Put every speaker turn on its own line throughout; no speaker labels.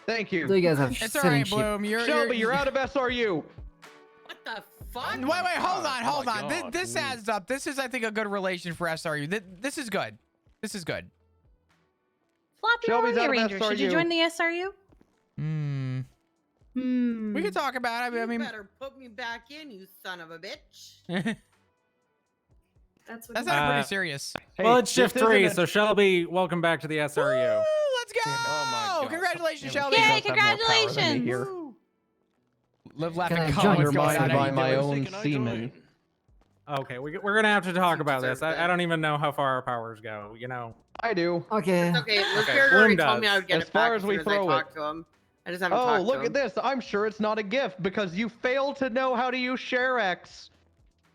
Thank you.
So you guys have
It's all right,
citizenship.
Bloom.
Shelby, you're out of SRU.
What the fuck?
Wait, hold on, hold on.
God.
This adds up. This is, I think, a good relation for SRU. This is good. This is good.
Floppy
Shelby's out of
Ranger. Should you
SRU.
join the SRU?
We could talk about it. I
You
mean,
better put me back in, you son of a bitch.
That's
that's not pretty serious.
Hey,
Well, it's
this
shift 3,
isn't a-
so Shelby, welcome back to the
Woo,
SRU.
let's go!
Oh my God.
Congratulations,
Damn
Shelby.
it,
Yay,
she must have more power than me
congratulations.
here.
Live, laugh,
Can
and
I
come.
join
What's going
Undermined
on?
by my own
Can I
semen.
Okay, we're gonna have to talk about this.
deserve that.
I don't even know how far our powers go. You know.
I do.
Okay.
It's okay. This
Okay,
character already
Bloom
told me
does.
I would get
As
it back
far as we
soon
throw
I
it.
talk to him. I just haven't
Oh,
talked
look
to
at
him.
this. I'm sure it's not a gift because you failed to know how to use ShareX.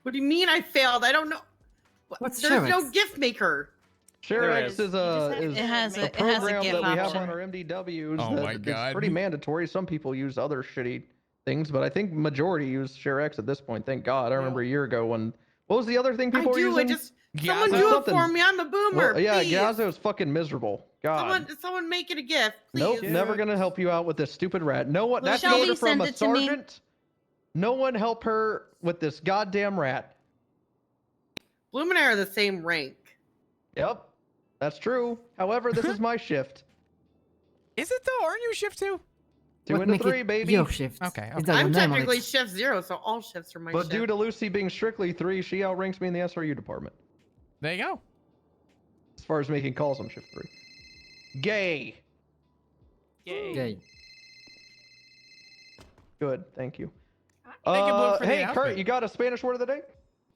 What do you mean I failed? I don't know.
What's
There's no
ShareX?
gift maker.
ShareX
is.
is a
It has a
program
GIF
that we have
option.
on our MDWs.
Oh
that
my
It's
God.
pretty mandatory. Some people use other shitty things, but I think majority use ShareX at this point. Thank God. I remember a year ago when. What was the other thing people
I
were
do.
using?
I just
Gazzo?
someone do it
Something-
for me. I'm a boomer.
Well, yeah,
please.
Gazzo's fucking miserable. God.
Someone make it a gift, please.
Nope, never gonna help you out with this stupid rat. No one.
Well,
That's an
Shelby
order from
sent
a
it to me.
sergeant. No one help her with this goddamn rat.
Bloom and I are the same rank.
Yep, that's true. However, this is my shift.
Is it though? Aren't you shift 2?
2
What
into
make
3,
it
baby.
Your shift.
Okay,
It's
okay.
got
I'm
your name on
technically
it.
shift 0, so all shifts are my
But
shift.
due to Lucy being strictly 3, she outranks me in the SRU department.
There you go.
As far as making calls on shift 3. Gay.
Okay.
Good, thank you.
Thank you, Blue, for the
hey,
announcement.
Kurt, you got a Spanish word of the day?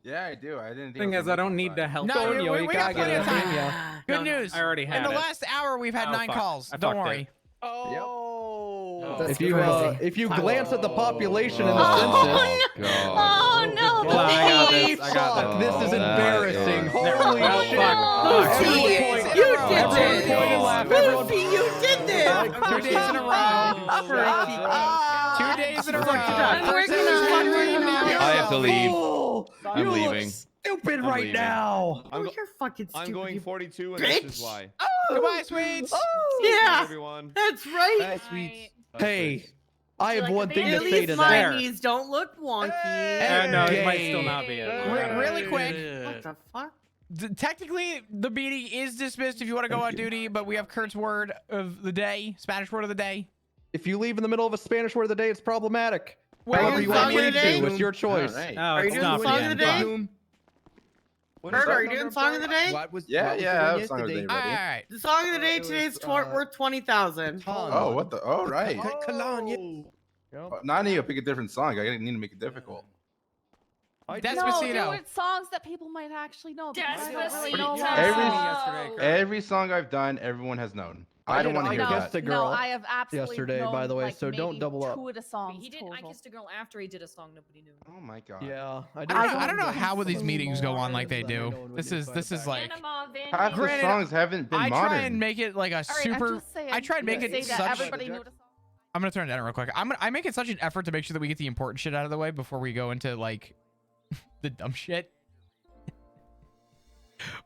Yeah, I do. I didn't think.
Thing
it
is,
was
I don't
gonna be
need to help.
No,
Antonio,
we
you
got
gotta
plenty
get
of
it.
time.
Yeah.
Good
No, no.
news.
I already
In
had
the
it.
last hour, we've had
Oh,
9
fuck.
calls.
I
Don't
fucked it.
worry.
Oh.
That's
If you
crazy.
if you glance at the population in the
Oh,
census,
Oh no,
Hold on, I got
please.
this. I got
fuck,
this.
this is
that
embarrassing.
is-
Holy
Oh,
shit!
fuck.
Lucy,
Everyone
you
point-
did
everyone
it.
point and laugh. Everyone
Lucy, you did this.
2 days in a row. 2 days in a row.
I'm working on it.
I have to leave.
Oh,
I'm
you look
leaving.
stupid
I'm
right
leaving.
now.
Oh, you're fucking stupid.
I'm going
you
42, and
bitch.
this is why.
Goodbye, sweets.
Yeah,
Everyone.
that's right.
Bye,
Hey, I have
like
one
a
thing
baby?
to
At
say
least
to
my
that.
There.
knees don't look wonky.
No, it might
Gay.
still not be it.
Really quick.
What the fuck?
Technically, the meeting is dismissed if you want to go on duty, but we have Kurt's word of the day, Spanish word of the day.
If you leave in the middle of a Spanish word of the day, it's problematic.
Where
However
you
you want
song
to
of the
leave
day?
to, it's your choice.
Alright.
No,
Are you
it's
doing
not
the song
the
of the
end.
day? Bert, are you doing song of the day?
Yeah, song of the day
All
ready.
right.
The song of the day
It
today
was,
is worth 20,000.
Oh, what the? Oh, right.
Yep.
Now I need to pick a different song. I need to make it difficult.
Despacito.
No, do it songs that people might actually know. because I don't really know
Every-
yesterday, Kurt.
Every song I've done, everyone has known. I don't want to hear
no,
that.
a
no,
girl
I have absolutely
yesterday,
known,
by the way,
like,
so don't
maybe
double up.
2 of the songs.
He did. I
total.
kissed a girl after he did a song nobody knew.
Oh my god.
Yeah,
I don't know how would these meetings go on like they do. This is like.
Panama, Van
Half the
Granted,
songs haven't been
I
modern.
try and make it like a
All right,
super.
I'm just saying,
I try and make
say
it
that
such.
everybody knew the song.
I'm gonna turn it down real quick. I make it such an effort to make sure that we get the important shit out of the way before we go into like the dumb shit.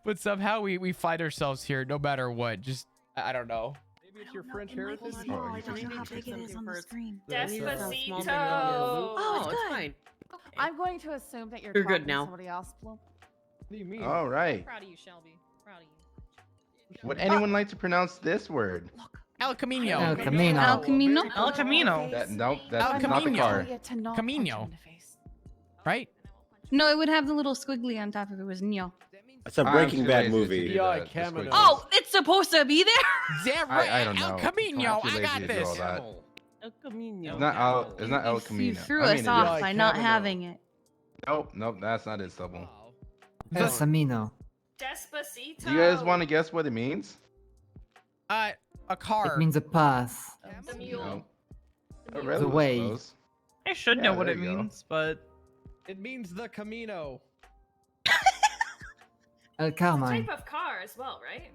But somehow we find ourselves here no matter what. Just I don't know.
Maybe it's your French heritage.
Oh,
I don't know how big it is on the screen.
Despacito.
Oh, it's
good.
fine.
I'm going to assume that you're
You're
talking
good
to
now.
somebody else, Blue.
What do you mean?
All right.
Proud of you, Shelby. Proud of you.
Would anyone like to pronounce this word?
El Camino.
El Camino.
El Camino.
El Camino.
Nope, that's
El
not the
Camino.
car.
Camino. Right?
No, it would have the little squiggly on top if it was Neo.
It's a Breaking Bad movie.
Yeah,
Oh, it's supposed to be there?
Damn right.
I don't know.
El Camino.
I'm too
I got
lazy to do all
this.
that.
El Camino.
It's not El
You
Camino.
threw
I mean,
us
it
off
is.
by not having it.
Nope, that's not it, Stubble.
El Camino.
Despacito.
Do you guys want to guess what it means?
A car.
It means a path.
The mule.
No.
The
Oh,
mule.
really?
The way.
Close.
I should
Yeah,
know what
there
it
you go.
means, but
It means the Camino.
El Carmine.
Type of car as well, right?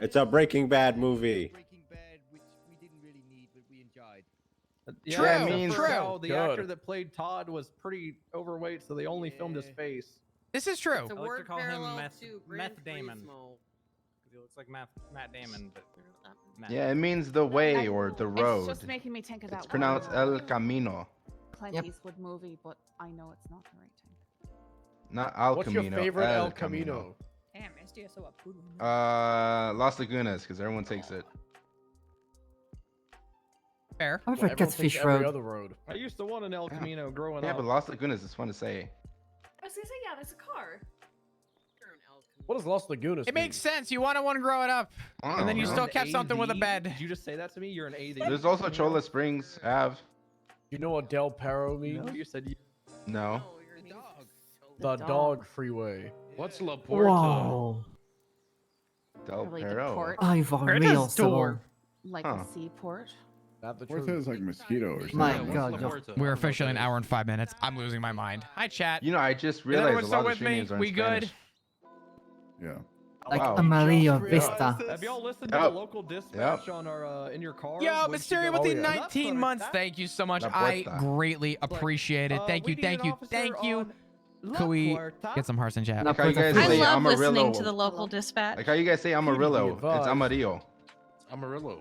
It's a Breaking Bad movie.
True,
Yeah,
true.
The actor that played Todd was pretty overweight, so they only filmed his face.
This is true.
It's a
I like to
word
call him
parallel
Meth-
to
Meth
Gran
Damon.
Turismo.
Because he looks like Matt Damon, but Matt.
Yeah, it means the way or the road.
It's just making me think of that
It's pronounced El Camino,
Clint
Yep.
Eastwood movie, but I know it's not the right thing.
not Al
What's
Camino.
your favorite
El
El Camino?
Damn, estoy so apuro.
Las Lagunas, because everyone takes it.
Fair.
I prefer
Everyone takes
Catfish
every
Road.
other road.
I used to want an El Camino growing
Yeah,
up.
but Las Lagunas is fun to say.
I was gonna say, yeah, there's a car.
What does Los Lagunas
It
mean?
makes sense. You wanted one growing up, and then you
Oh,
still
no.
kept something with a
AZ?
bed.
Did you just say that to me? You're an AZ.
There's also Chola Springs Ave.
You know what Del Perro means?
No, you said you.
No.
The dog freeway.
What's La Porta?
Wow.
Del
Probably the
Perro.
port,
Ay, por
Where's
real,
the store?
sabor.
like
Huh.
a seaport.
Not the
What if it
truth.
was like mosquito or something?
My
What's
God,
La
yo.
Porta?
We're officially an hour and 5 minutes. I'm losing my mind. Hi, chat.
You know, I just
Is
realized
everyone
a
still
lot of
with
stream
me?
names are in
We good?
Spanish.
Yeah.
Like
Wow.
Amarillo Vista.
Have y'all listened to
Yep.
the local dispatch on our in your car?
Yo,
when
Mysterio
you
with
go-
the
yeah.
19 months. Thank you so much.
La
I
Puerta.
greatly appreciate it. Thank
we
you,
need
thank
an
you,
officer
thank you.
on La
Could we
Puerta.
get some hearts in chat?
La
Like how you guys
Puerta
I
say
Fria.
love listening
Amarillo.
to the local dispatch.
Like how you guys say Amarillo. It's
advised.
Amarillo,
Amarillo.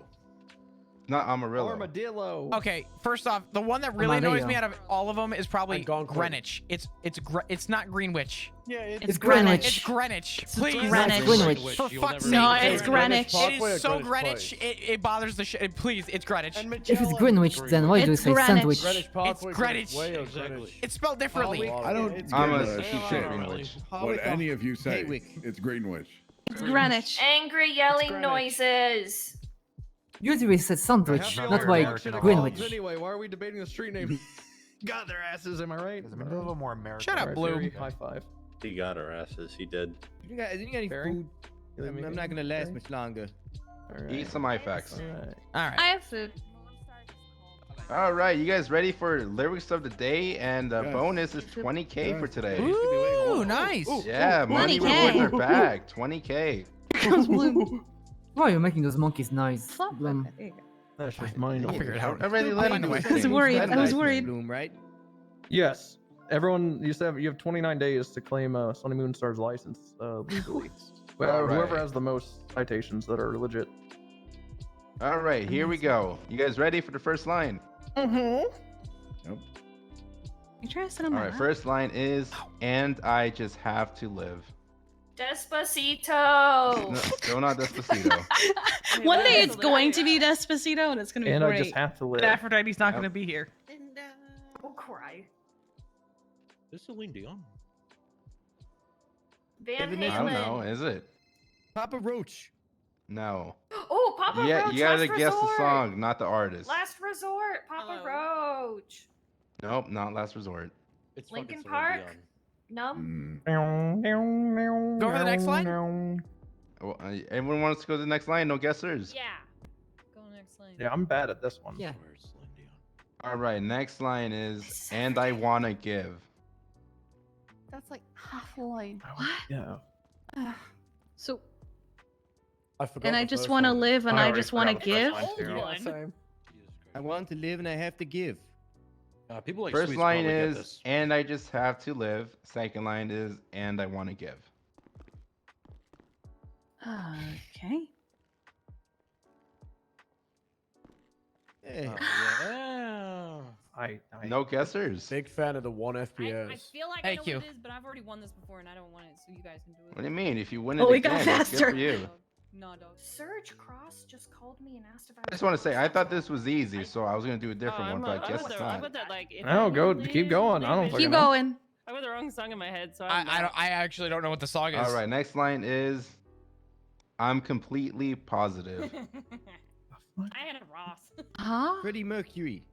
not Amarillo.
Armadillo.
Okay, first off, the one that really annoys me
Amarillo.
out of all of them is probably
Algonquin.
Greenwich. It's not Greenwich.
Yeah,
It's
It's
Greenwich.
Greenwich. Please.
Greenwich.
Greenwich.
For
You'll
fuck's
never
sake.
No,
get
it's
it.
Greenwich.
It
Parkway or
is so
Greenwich
Greenwich.
Place?
It bothers the shit. Please, it's Greenwich.
If it's Greenwich, then why do you
It's
say
Greenwich.
sandwich?
Greenwich Parkway,
Greenwich.
Way, or
Exactly.
Greenwich?
It's spelled differently.
I don't
It's
give
I'm a
a shit
Greenwich.
what any of you say. It's Greenwich.
It's Greenwich.
Angry yelling
Greenwich.
noises.
Usually said sandwich, not why Greenwich.
Anyway, why are we debating the street name? Got their asses, am I right?
It's a little more American.
Shut up,
Alright,
Blue.
Barry, high five.
He got our asses. He did.
You got any
Barry?
food? I'm not gonna last much longer.
Eat some IFAX.
Alright.
All right.
I have food.
All right, you guys ready for lyrics of the day? And the
Yes.
bonus is 20K for today.
Ooh, nice.
Yeah, money
20K.
rewards are back. 20K.
Why are you making those monkeys noise?
Flop.
Bloom.
That's just mine.
I'll figure it out.
Already
I'll
let
find
him
a way.
do
I was
things.
worried.
That
I was
nice.
worried.
Bloom, right?
Yes. Everyone, you have 29 days to claim Sunny Moonstar's license legally. Well,
Alright.
whoever has the most citations that are legit.
All right, here we go. You guys ready for the first line?
You trying to sit on
All
my
right,
lap?
first line is, and I just have to live.
Despacito.
No, still not Despacito.
One day it's going to be Despacito and it's going to be
And I
great.
just have to live.
But Aphrodite's not
Yep.
going to be here.
Don't cry.
This is Celine Dion.
Van
Evanescence.
I don't know.
Halen.
Is it?
Papa Roach.
No.
Oh, Papa
Yeah,
Roach.
you gotta
Last
guess the
Resort.
song, not the artist.
Last Resort. Papa Roach.
Nope, not Last Resort.
It's
Linkin
fucking
Park.
Celine
Numb.
Go
Go for the next line?
Well, everyone wants to go to the next line. No guessers.
Yeah. Go next line.
Yeah, I'm bad at this one.
Yeah.
Dion. Where's Celine Dion?
All right, next line is, and I wanna give.
That's like half a line.
Yeah.
So,
I forgot.
and I
the
just
first
want to
one.
live and
I
I
already
just want to
forgot the first
give.
line, too.
Old one.
Same.
Jesus
I
Christ.
want to live and I have to give.
People like
First
Sweets
line
probably get
is,
this.
and I just have to live. Second line is, and I wanna give.
Okay.
Hey,
Yeah.
I
No guessers.
big fan of the one
I
FPS.
feel like
Thank
I know
you.
what it is, but I've already won this before and I don't want it, so you guys can do it.
What do you mean? If you win it
Oh, we
again,
got
that's good
faster.
for you.
No, dog. Surge Cross just called me and asked if I
I just want to say, I thought this was easy, so I was gonna do a
Oh,
different one, but I guess it's not.
No, go keep going. I don't
Keep
fucking know.
going.
I got the wrong song in my head, so
I actually don't know what the song is.
All right, next line is, I'm completely positive.
I had a Ross.
Huh?
Freddie Mercury.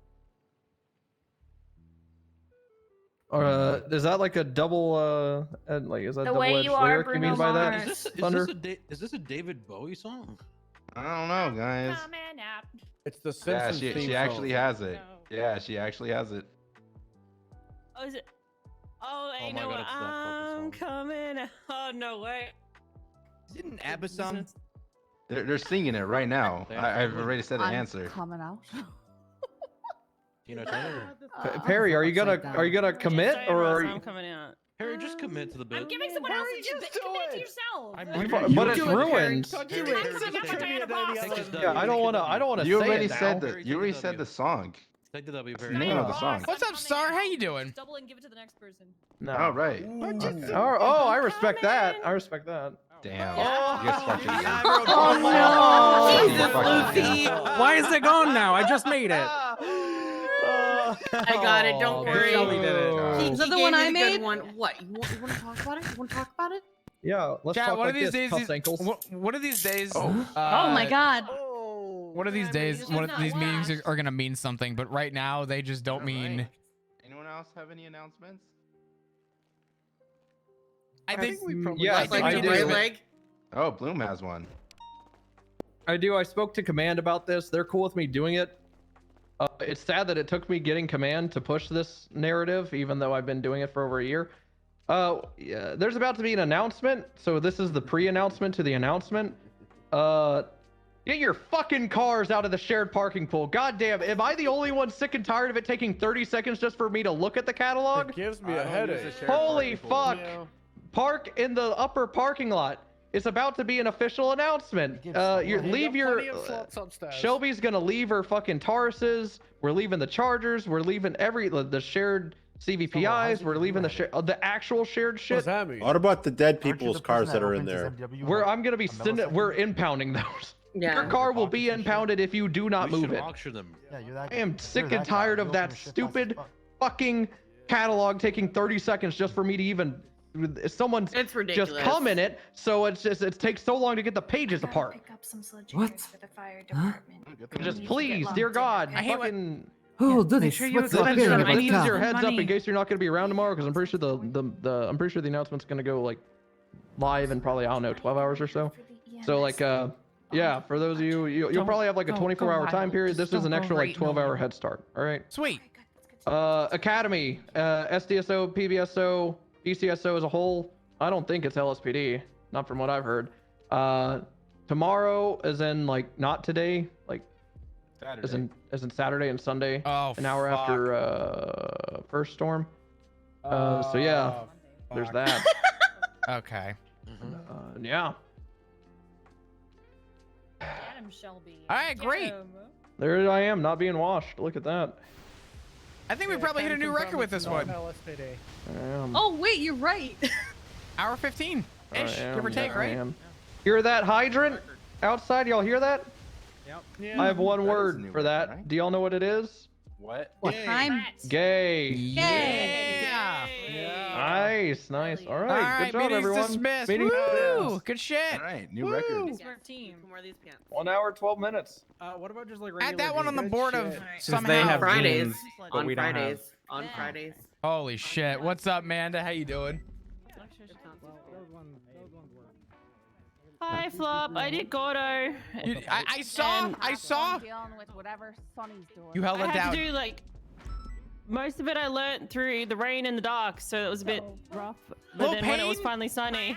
Is that like a double like is that
The way
double-edged
you are,
lyric you
Bruno
mean by that?
Mars.
Thunder?
Is this a David Bowie song?
I don't know, guys.
Coming out.
It's the
Yeah,
Simpsons theme
she actually
song.
has it.
No.
Yeah, she actually has it.
Oh, is it? Oh,
I know what, I'm
coming out. Oh, no way.
Is it an ABBA song?
They're singing it right now. I've already said the
I'm
answer.
coming out.
Tina Turner.
Perry, are you gonna commit or are you,
coming out.
Harry, just commit to the bit.
I'm giving someone else a chance. Commit to yourself.
But it's ruined.
Take
Yeah, I don't want to. I don't want to
You
say
already
it
said
now.
you already said the song.
Take the W,
The
Harry.
name of the song.
What's up, Star? How you doing?
Double and give it to the next person.
No.
All right.
Okay. Oh, I respect that. I respect that.
Damn.
Oh,
You guys fucking idiot.
oh
Jesus, Lucy.
Why is it gone now? I just made it.
I got it. Don't worry.
Shelby did it.
Is that the
He
one
gave
I
me the good
made?
one. What? You want to talk about it? You want to talk about it?
Yeah, let's
Chat,
talk
one
like
of these
this.
days.
Cuss ankles.
One of these days.
Oh my god.
One of these days, one of these meetings are gonna mean something, but right now they just don't mean.
Anyone else have any announcements?
I think we probably.
Yes,
Like
I
your
do.
right leg?
Oh, Bloom has one.
I do. I spoke to Command about this. They're cool with me doing it. It's sad that it took me getting Command to push this narrative, even though I've been doing it for over a year. Yeah, there's about to be an announcement, so this is the pre-announcement to the announcement. Get your fucking cars out of the shared parking pool. God damn, am I the only one sick and tired of it taking 30 seconds just for me to look at the catalog?
It gives me a headache.
Holy fuck! Park in the upper parking lot. It's about to be an official announcement. Shelby's gonna leave her fucking Tauruses. We're leaving the Chargers. We're leaving the shared CVPIs. We're leaving the actual shared shit.
What's that mean?
What about the dead people's cars that are in there?
I'm gonna be we're impounding those.
Yeah.
Your car will be impounded if you do not
We
move
should
it.
auction them.
I am sick and tired of that stupid fucking catalog taking 30 seconds just for me to even someone's
It's ridiculous.
just come in it, so it takes so long to get the pages
I gotta
apart.
Pick up some sledgehammers
What?
for the fire department.
Just
You get
please,
locked
dear
in,
God,
okay?
I hate what-
fucking
Oh, do
Make
this.
sure you
What's the
explain
feeling
to
about
them. I
Please,
need
your
that?
heads up in case you're not going to be around tomorrow, because I'm pretty sure I'm pretty sure the announcement's going to go like live in probably, I don't know, 12 hours or so.
For the
So like yeah, for those of you'll probably have like a 24-hour time period. This is an extra like 12-hour head start. All right.
Sweet.
Academy, SDSO, PBSO, DCSO as a whole. I don't think it's LSPD, not from what I've heard. Tomorrow, as in like not today, like as in Saturday and Sunday,
Oh,
an hour
fuck.
after first storm. So yeah, there's that.
Okay.
Yeah,
Adam Shelby.
All right, great.
there I am, not being washed. Look at that.
I think we probably hit a new record with this one.
I am.
Oh wait, you're right.
Hour 15 ish,
I
give or
am,
take,
I
right?
am. Hear that hydrant outside? Y'all hear that?
Yep.
I have one
That is a
word
new
for
record,
that.
right?
Do y'all know what it is?
What?
I'm
Gay.
Yeah.
Nice, nice. All
All
right,
right,
good job,
meeting's
everyone.
dismissed.
Meeting
Woo! Good shit.
All right, new
Woo.
record.
Smart team.
Can wear these pants.
1 hour, 12 minutes.
What about just like
Add that one on the board of somehow.
They have
Right.
Fridays.
but
On
we don't have-
Fridays. On Fridays.
Holy shit. What's up, Manda? How you doing?
Hi, Flop. I did Gordo.
I saw.
Dealing with whatever Sonny's doing.
You held
I
it
had
down.
to do like most of it. I learnt through the rain and the dark, so it was a bit rough. But
Little
then when it was
pain?
finally sunny,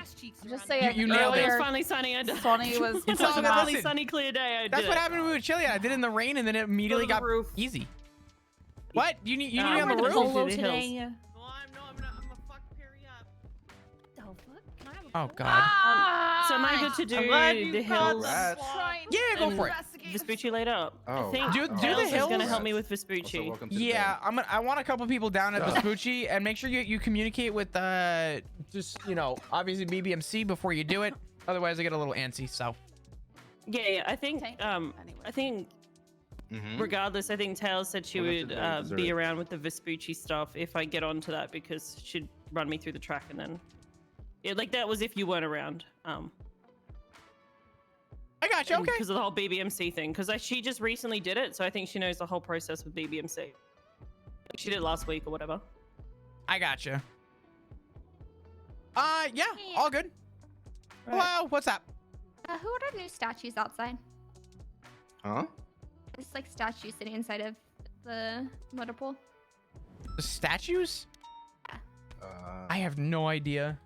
Just say
You nailed
when
it.
it was
earlier,
finally sunny, I did.
Sonny was
It was
all
a
good.
finally
Listen,
sunny, clear day. I did
That's what
it.
happened when we were chilling. I did it in the rain, and then it immediately
Go to
got
the roof.
easy. What? You need
No,
me
I
on the
went to
roof?
Polo
Polo
today.
today.
No, I'm a fuck Perry up.
Oh god.
So am I good to do the hills
Rats.
Yeah, go for it.
Vespucci later?
Oh.
I think
Do the
Tails is gonna
hills?
help me with
Also,
Vespucci.
welcome to the
Yeah,
bed.
I want a couple people down at Vespucci, and make sure you communicate with just obviously BBMC before you do it. Otherwise, I get a little antsy. So
Yeah, I think
Tank.
I
Anyway.
think
Mhm.
regardless, I think Tails said she
Welcome to
would
the dessert.
be around with the Vespucci stuff if I get onto that because she'd run me through the track and then like that was if you weren't around.
I got you. Okay.
Because of the whole BBMC thing. Because she just recently did it, so I think she knows the whole process with BBMC. Like she did last week or whatever.
I got you. Yeah, all good.
Right.
Hello, what's up?
Who ordered new statues outside?
Huh?
It's like statues sitting inside of the motor pool.
The statues? I have no idea.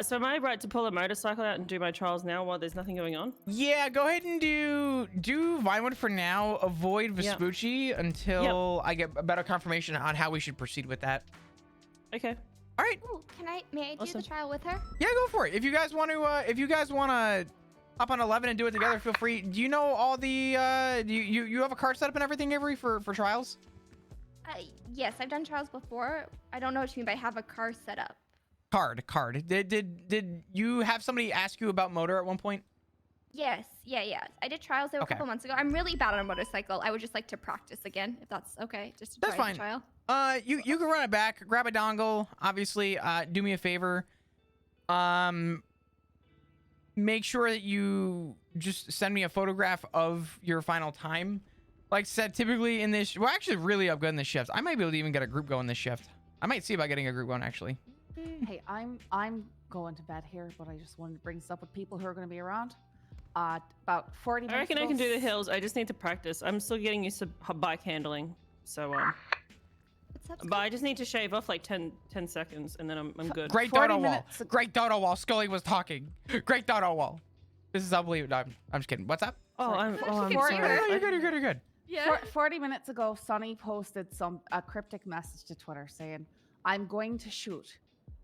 So am I right to pull a motorcycle out and do my trials now while there's nothing going on?
Yeah, go ahead and do Vinewood for now. Avoid Vespucci until I get a better confirmation on how we should proceed with that.
Okay.
All right.
Ooh, may I do the trial with her?
Yeah, go for it. If you guys want to hop on 11 and do it together, feel free. Do you know all the you have a card set up and everything, Avery, for trials?
Yes, I've done trials before. I don't know what you mean by have a car set up.
Card. Did you have somebody ask you about motor at one point?
Yes, yeah. I did trials there a couple months ago. I'm really bad on a motorcycle. I would just like to practice again, if that's okay. Just to try the trial.
You can run it back, grab a dongle. Obviously, do me a favor. Make sure that you just send me a photograph of your final time. Like I said, typically in this, we're actually really upgrading this shift. I might be able to even get a group going this shift. I might see about getting a group going actually.
Hey, I'm going to bed here, but I just wanted to bring this up with people who are going to be around. About 40 minutes.
I reckon I can do the hills. I just need to practice. I'm still getting used to bike handling, so but I just need to shave off like 10 seconds, and then I'm good.
Great dodo wall. Great dodo wall. Scully was talking. Great dodo wall. This is unbelievable. No, I'm just kidding. What's up?
I'm sorry.
You're good.
Yeah. 40 minutes ago, Sonny posted a cryptic message to Twitter saying, "I'm going to shoot."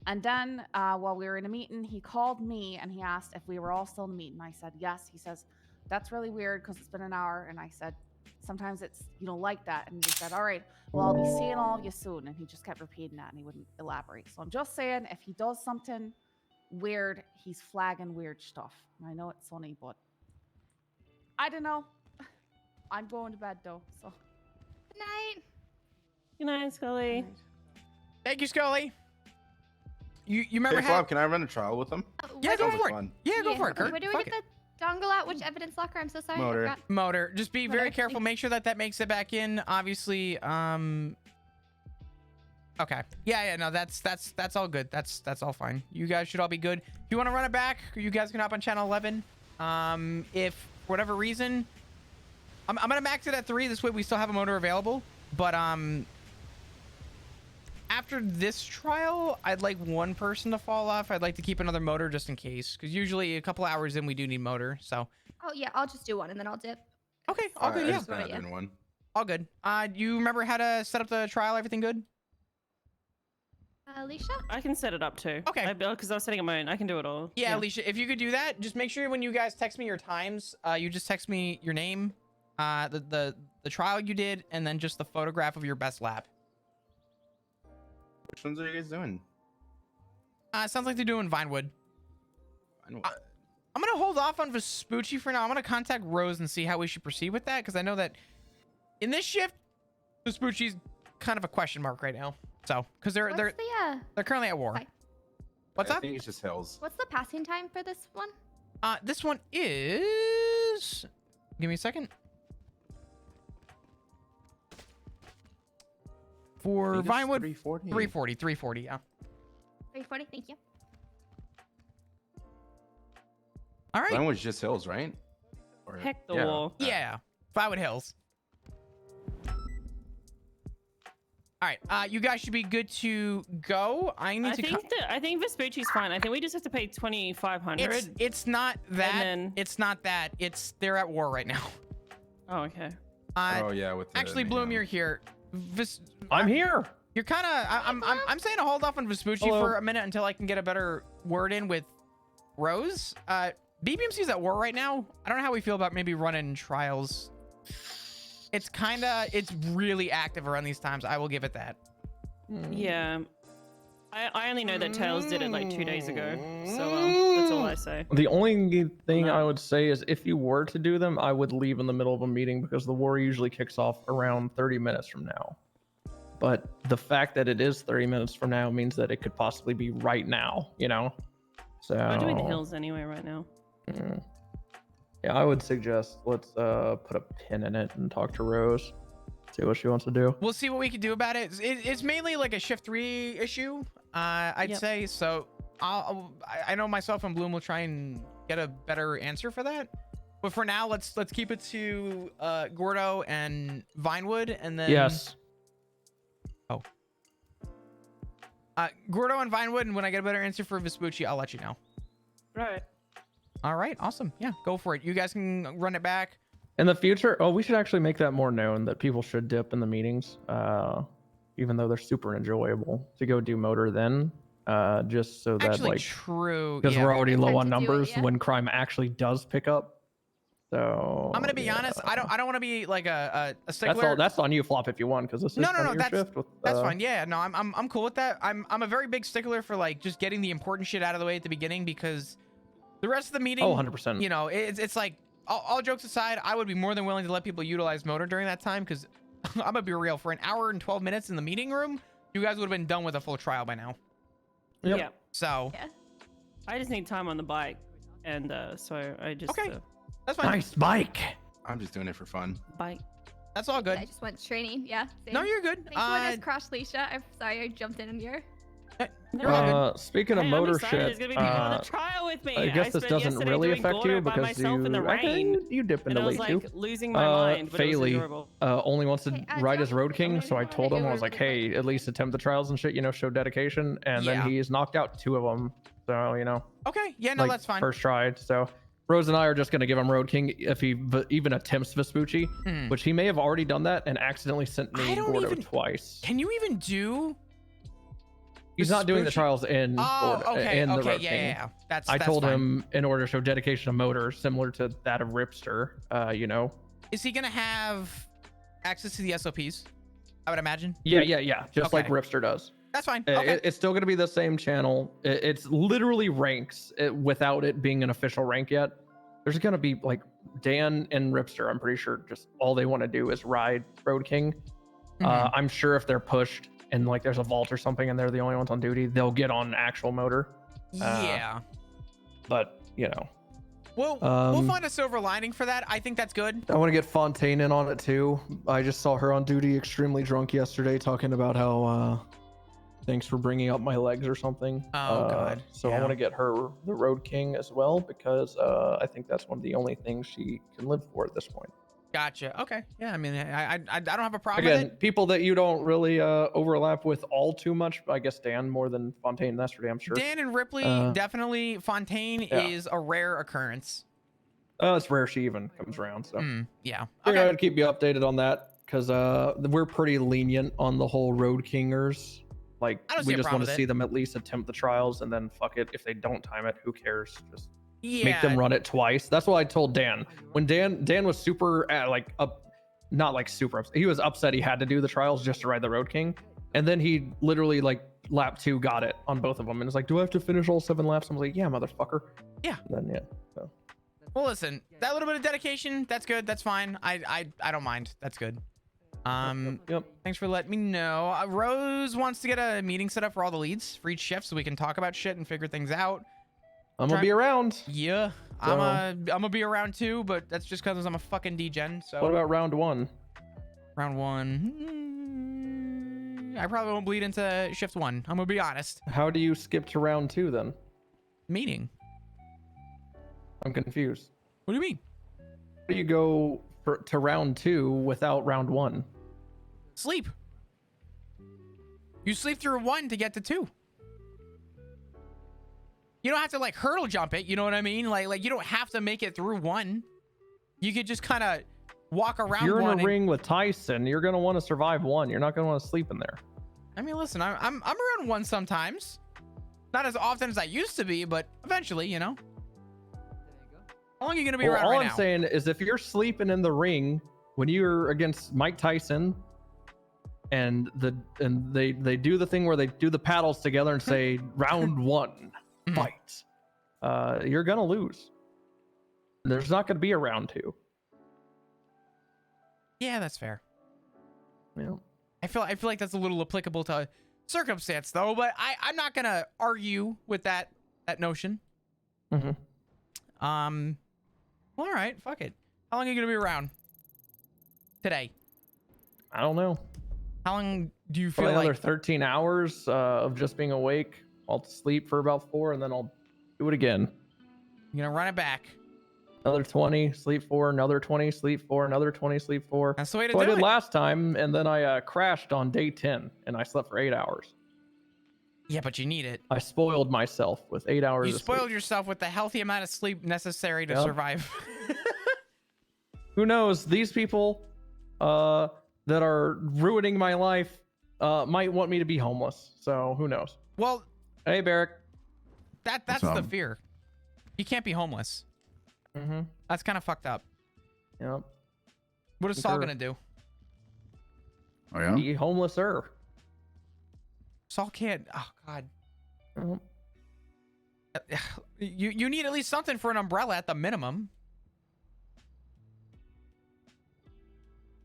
And then while we were in a meeting, he called me and he asked if we were all still in the meeting. I said, yes. He says, that's really weird because it's been an hour. And I said, sometimes it's, like that. And he said, all right, well, I'll be seeing all of you soon. And he just kept repeating that and he wouldn't elaborate. So I'm just saying, if he does something weird, he's flagging weird stuff. And I know it's funny, but I don't know. I'm going to bed though, so.
Good night.
Good night, Scully.
Good night.
Thank you, Scully. You remember
Hey,
how?
Bob, can I run a trial with them?
Yeah, go for it.
Fun.
Yeah, go for it, Kurt.
Where do we get the dongle out? Which evidence locker? I'm so sorry.
Motor.
I forgot.
Motor. Just be very careful. Make sure that makes it back in. Obviously, okay. Yeah. No, that's all good. That's all fine. You guys should all be good. If you want to run it back, you guys can hop on channel 11. If for whatever reason, I'm gonna max it at 3. This way we still have a motor available. But after this trial, I'd like one person to fall off. I'd like to keep another motor just in case, because usually a couple hours in we do need motor. So.
Oh yeah, I'll just do one and then I'll dip.
Okay, all good. Yeah,
Doing one.
all good. You remember how to set up the trial? Everything good?
Alicia?
I can set it up too.
Okay.
Because I was setting up my own. I can do it all.
Yeah, Alicia, if you could do that, just make sure when you guys text me your times, you just text me your name, the trial you did, and then just the photograph of your best lap.
Which ones are you guys doing?
Sounds like they're doing Vinewood. I'm gonna hold off on Vespucci for now. I'm gonna contact Rose and see how we should proceed with that, because I know that in this shift, Vespucci's kind of a question mark right now. So, because they're currently at war.
Hi.
What's up?
I think it's just hills.
What's the passing time for this one?
This one is. Give me a second. For Vinewood, 340, yeah.
340, thank you.
All right.
Vinewood's just hills, right? Or,
Heck the wall.
Yeah, Vinewood Hills. All right, you guys should be good to go. I
think Vespucci's fine. I think we just have to pay 2,500.
It's not that. It's not that. They're at war right now.
Oh, okay.
oh yeah, with the,
actually, Bloom, you're here.
I'm here.
You're kind of. I'm saying to hold off on Vespucci for a minute until I can get a better word in with Rose. BBMC's at war right now. I don't know how we feel about maybe running trials. It's really active around these times. I will give it that.
Yeah. I only know that Tails did it like 2 days ago. So that's all I say.
The only thing I would say is if you were to do them, I would leave in the middle of a meeting because the war usually kicks off around 30 minutes from now. But the fact that it is 30 minutes from now means that it could possibly be right now, So
I'm doing the hills anyway right now.
Yeah, I would suggest let's put a pin in it and talk to Rose. See what she wants to do.
We'll see what we can do about it. It's mainly like a shift 3 issue, I'd say. So I know myself and Bloom will try and get a better answer for that. But for now, let's keep it to Gordo and Vinewood, and then
yes.
Oh. Gordo and Vinewood, and when I get a better answer for Vespucci, I'll let you know.
Right.
All right, awesome. Yeah, go for it. You guys can run it back.
In the future, we should actually make that more known that people should dip in the meetings, even though they're super enjoyable, to go do motor then, just so that
Actually,
like
true.
because
Yeah.
we're already low on
Time to do it,
numbers
yeah.
when crime actually does pick up. So
I'm gonna be honest. I don't want to be like a stickler.
That's all. That's on you, Flop, if you want, because this is
No,
kind of your
that's
shift with,
that's fine. Yeah, no, I'm cool with that. I'm a very big stickler for like just getting the important shit out of the way at the beginning, because the rest of the meeting,
100%.
you know, it's like all jokes aside, I would be more than willing to let people utilize motor during that time, because I'm gonna be real. For an hour and 12 minutes in the meeting room, you guys would have been done with a full trial by now.
Yep.
Yeah.
So
Yeah.
I just need time on the bike, and so I just
Okay. That's fine.
Nice bike.
I'm just doing it for fun.
bike.
That's all good.
I just went training. Yeah.
No,
same.
you're good.
Thanks for this, Crash Leisha. I'm sorry I jumped in here.
You're all good.
Speaking of
Hey,
motor
I'm excited.
shit,
There's gonna be people on the trial with me.
I guess this
spent
doesn't
yesterday
really
doing
affect you
Gordo by
because
myself in the rain,
you dip
and
into
I was
late
like
too.
losing my mind, but it was
Faley
enjoyable.
only wants to
Hey,
ride as
John,
Road King, so I
wanna
told him, I was
go
like,
to
hey, at least attempt the trials and shit, show dedication, and
Yeah.
then he's knocked out 2 of them, so
Okay. Yeah. No,
like,
that's fine.
first try. So Rose and I are just gonna give him Road King if he even attempts Vespucci,
Hmm.
which he may have already done that and accidentally sent me
I don't
Gordo
even-
twice.
Can you even do?
He's not doing the
Vespucci?
trials in
Oh,
Gordo,
okay.
in the
Okay.
Road
Yeah,
King.
yeah. That's.
I
that's
told
fine.
him in order to show dedication to motor, similar to that of Ripster,
Is he gonna have access to the SOPs? I would imagine.
Yeah. Just like
Okay.
Ripster does.
That's fine. Okay.
It's still going to be the same channel. It's literally ranks without it being an official rank yet. There's going to be like Dan and Ripster. I'm pretty sure just all they want to do is ride Road King.
Mhm.
I'm sure if they're pushed and like there's a vault or something and they're the only ones on duty, they'll get on actual motor.
Yeah.
But
We'll find a silver lining for that. I think that's good.
I want to get Fontaine in on it too. I just saw her on duty extremely drunk yesterday talking about how thanks for bringing up my legs or something.
Oh, God.
So I
Yeah.
want to get her the Road King as well, because I think that's one of the only things she can live for at this point.
Gotcha. Okay. Yeah. I mean, I don't have a problem with
Again,
it.
people that you don't really overlap with all too much. I guess Dan more than Fontaine yesterday, I'm sure.
Dan and Ripley, definitely. Fontaine
yeah.
is a rare occurrence.
It's rare she even comes around. So
Yeah.
figured
Okay.
I'd keep you updated on that, because we're pretty lenient on the whole Road Kingers. Like,
I don't see
we
a
just
problem
want to
with
see
it.
them at least attempt the trials, and then fuck it. If they don't time it, who cares? Just
Yeah.
make them run it twice. That's what I told Dan. When Dan was super not like super upset. He was upset he had to do the trials just to ride the Road King, and then he literally like lap 2 got it on both of them, and it's like, do I have to finish all 7 laps? I was like, yeah, motherfucker.
Yeah.
And then so.
Well, listen, that little bit of dedication, that's good. That's fine. I don't mind. That's good.
Yep.
Thanks for letting me know. Rose wants to get a meeting set up for all the leads for each shift so we can talk about shit and figure things out.
I'm gonna be around.
Yeah,
So-
I'm gonna be around too, but that's just because I'm a fucking degen. So
What about round 1?
round 1? I probably won't bleed into shift 1. I'm gonna be honest.
How do you skip to round 2 then?
Meeting.
I'm confused.
What do you mean?
How do you go to round 2 without round 1?
Sleep. You sleep through 1 to get to 2. You don't have to like hurdle jump it. You know what I mean? Like you don't have to make it through 1. You could just kind of walk around.
If you're in
1
a ring with Tyson, you're gonna want to survive 1. You're not gonna want to sleep in there.
I mean, listen, I'm around 1 sometimes. Not as often as I used to be, but eventually, How long are you gonna be around
all
right
I'm
now?
saying is, if you're sleeping in the ring when you're against Mike Tyson, and they do the thing where they do the paddles together and say round 1 fight, you're gonna lose. There's not gonna be a round 2.
Yeah, that's fair.
Yeah.
I feel like that's a little applicable to circumstance though, but I'm not gonna argue with that notion.
Mhm.
All right, fuck it. How long are you gonna be around today?
I don't know.
How long do you feel
Probably another
like?
13 hours of just being awake. I'll sleep for about 4, and then I'll do it again.
You're gonna run it back.
Another 20, sleep 4, another 20, sleep 4, another 20, sleep 4.
That's the way to
So I
do
did
it.
last time, and then I crashed on day 10, and I slept for 8 hours.
Yeah, but you need it.
I spoiled myself with 8 hours.
You
of
spoiled
sleep.
yourself with the healthy amount of sleep necessary to
Yep.
survive.
Who knows? These people that are ruining my life might want me to be homeless. So who knows?
Well,
hey, Barrick.
That's the fear. You can't be homeless.
Mm-hmm.
That's kind of fucked up.
Yep.
What is Saul gonna do?
Oh yeah.
Be homeless-er.
Saul can't. Oh God.
Mhm.
You need at least something for an umbrella at the minimum.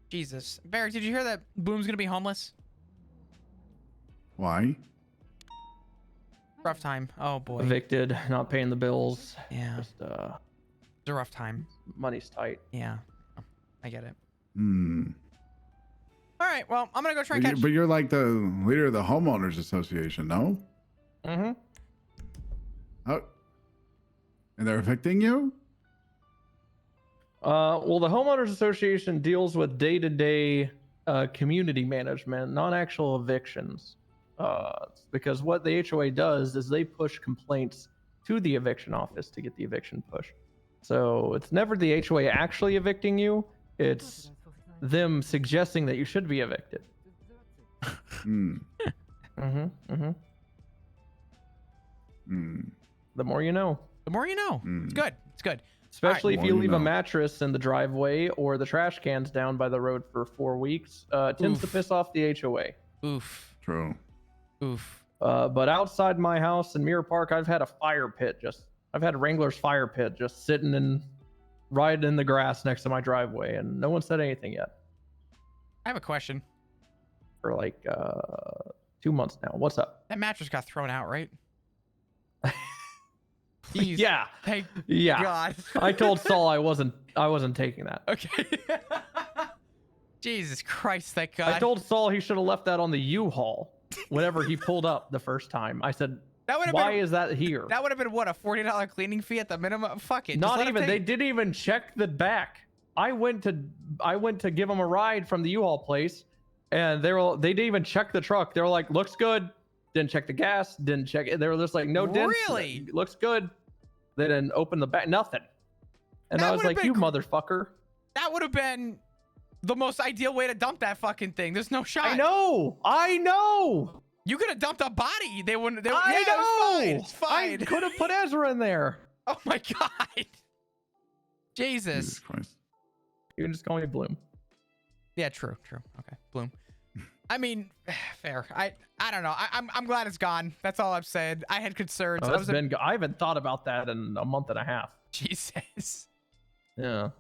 Jesus, Barrick, did you hear that Boom's gonna be homeless?
Why?
Rough time. Oh boy.
Evicted, not paying the bills.
Yeah.
Just
It's a rough time.
money's tight.
Yeah. I get it.
Hmm.
All right. Well, I'm gonna go try and catch.
But you're like the leader of the homeowners association, no?
Mm-hmm.
Oh. And they're evicting you?
Well, the homeowners association deals with day-to-day community management, not actual evictions. Because what the HOA does is they push complaints to the eviction office to get the eviction push. So it's never the HOA actually evicting you. It's them suggesting that you should be evicted.
Hmm.
Mm-hmm. Mm-hmm.
Hmm.
The more you know.
The more you know. It's good. It's good.
Especially
All
if you
More you
leave a
know.
mattress in the driveway or the trash cans down by the road for 4 weeks. It tends to
Oof.
piss off the HOA.
Oof.
True.
Oof.
But outside my house in Mirror Park, I've had a fire pit. I've had Wrangler's fire pit just sitting right in the grass next to my driveway, and no one said anything yet
I have a question.
for like 2 months now. What's up?
That mattress got thrown out, right? Please.
Yeah.
Thank
Yeah.
God.
I told Saul I wasn't taking that.
Okay. Jesus Christ, thank God.
I told Saul he should have left that on the U-Haul whenever he pulled up the first time. I said,
that would have
why
been,
is that here?
That would have been what, a $40 cleaning fee at the minimum? Fuck it. just
Not
let him
even. They
take-
didn't even check the back. I went to give them a ride from the U-Haul place, and they didn't even check the truck. They were like, looks good. Didn't check the gas. Didn't check it. They were just like, no dents.
Really?
Looks good. They didn't open the back. Nothing. And
That
I was
would've
like,
been
you motherfucker.
That would have been the most ideal way to dump that fucking thing. There's no shot.
I know.
You could have dumped a body. They wouldn't. They,
I
yeah,
know.
It's fine.
I could have put Ezra in there.
Oh my God. Jesus.
Christ.
You can just call me Bloom.
Yeah, true. Okay, Bloom. I mean, fair. I don't know. I'm glad it's gone. That's all I've said. I had concerns.
Oh, I haven't thought about that in a month and a half.
Jesus.
Yeah.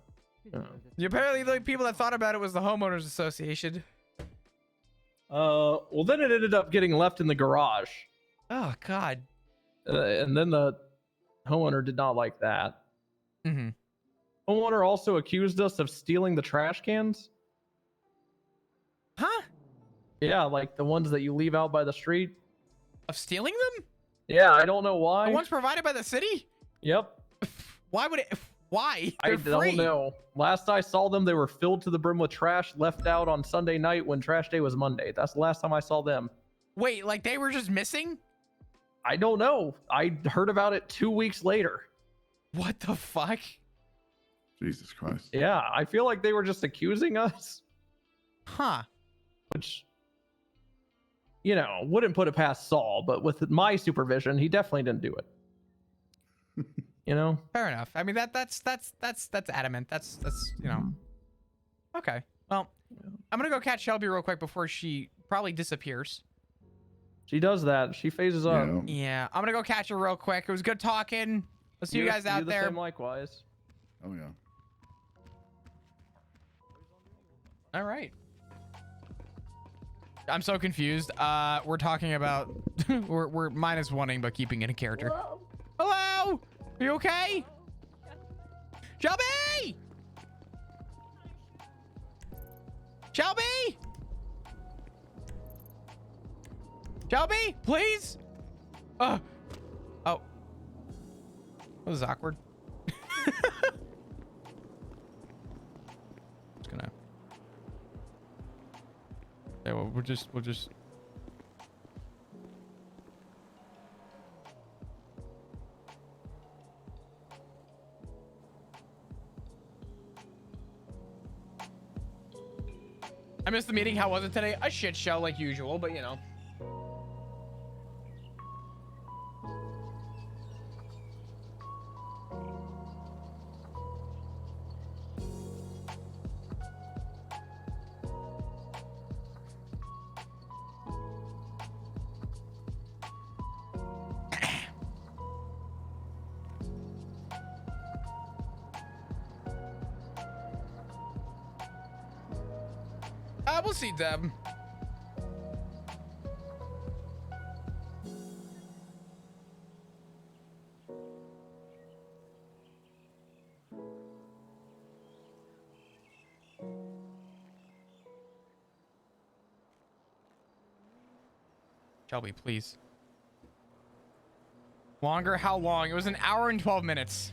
Apparently, the people that thought about it was the homeowners association.
Well, then it ended up getting left in the garage.
Oh God.
And then the homeowner did not like that.
Mm-hmm.
Homeowner also accused us of stealing the trash cans.
Huh?
Yeah, like the ones that you leave out by the street.
Of stealing them?
Yeah, I don't know why.
The ones provided by the city?
Yep.
Why would it? Why?
I
They're
don't
free.
know. Last I saw them, they were filled to the brim with trash left out on Sunday night when trash day was Monday. That's the last time I saw them.
Wait, like they were just missing?
I don't know. I heard about it 2 weeks later.
What the fuck?
Jesus Christ.
Yeah, I feel like they were just accusing us.
Huh.
Which, you know, wouldn't put it past Saul, but with my supervision, he definitely didn't do it. You know?
Fair enough. I mean that's adamant. That's you know. Okay. Well, I'm gonna go catch Shelby real quick before she probably disappears.
She does that. She phases up.
Yeah. I'm gonna go catch her real quick. It was good talking. I'll see you guys out
the
there.
same likewise.
Oh yeah.
All right. I'm so confused. We're talking about we're minus wanting but keeping in a character.
Whoa.
Hello? Are you okay? Shelby! Shelby! Shelby, please? Oh. That was awkward. Just gonna. Yeah, well, we'll just. I missed the meeting. How was it today? A shit show like usual, but you know. We'll see, Deb. Shelby, please. Longer? How long? It was an hour and 12 minutes.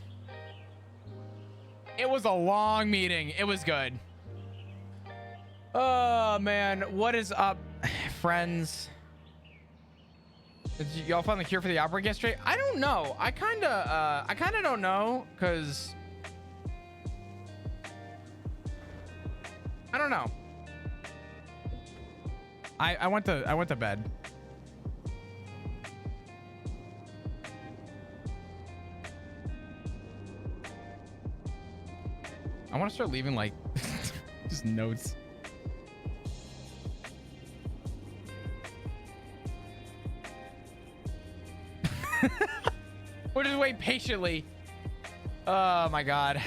It was a long meeting. It was good. Oh man, what is up, friends? Did y'all find the cure for the outbreak yesterday? I don't know. I kind of don't know, cause I don't know. I went to bed. I want to start leaving like just notes. We'll just wait patiently. Oh my god.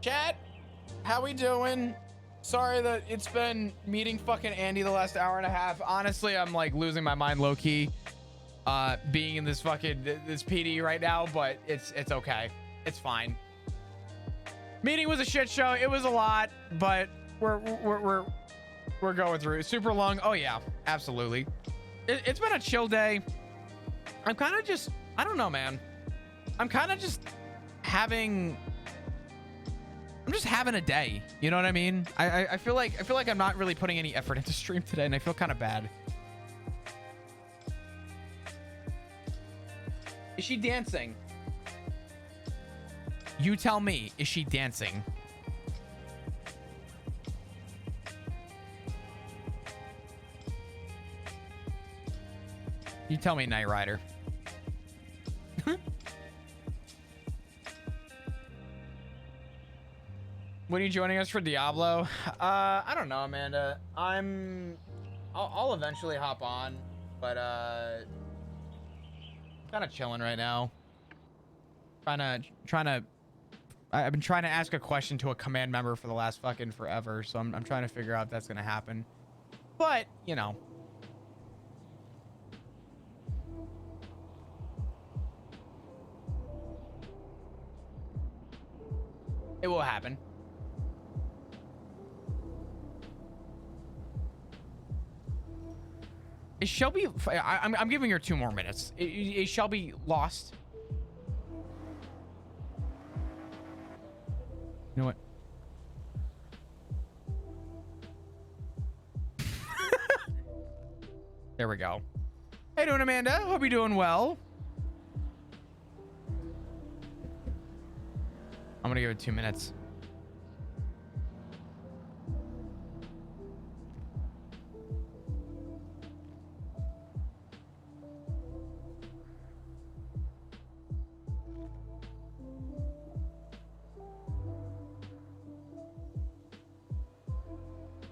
Chat, how we doing? Sorry that it's been meeting fucking Andy the last hour and a half. Honestly, I'm like losing my mind low-key being in this fucking this PD right now, but it's okay. It's fine. Meeting was a shit show. It was a lot, but we're going through it. Super long. Oh yeah, absolutely. It's been a chill day. I'm kind of just, I don't know, man. I'm kind of just having a day. You know what I mean? I feel like I'm not really putting any effort into stream today, and I feel kind of bad. Is she dancing? You tell me, is she dancing? You tell me, Knight Rider. When are you joining us for Diablo? I don't know, Amanda. I'll eventually hop on, but kind of chilling right now. I've been trying to ask a question to a command member for the last fucking forever, so I'm trying to figure out if that's gonna happen. But, you know. It will happen. Is Shelby... I'm giving her 2 more minutes. Is Shelby lost? You know what? There we go. How you doing, Amanda? Hope you're doing well. I'm gonna give it 2 minutes.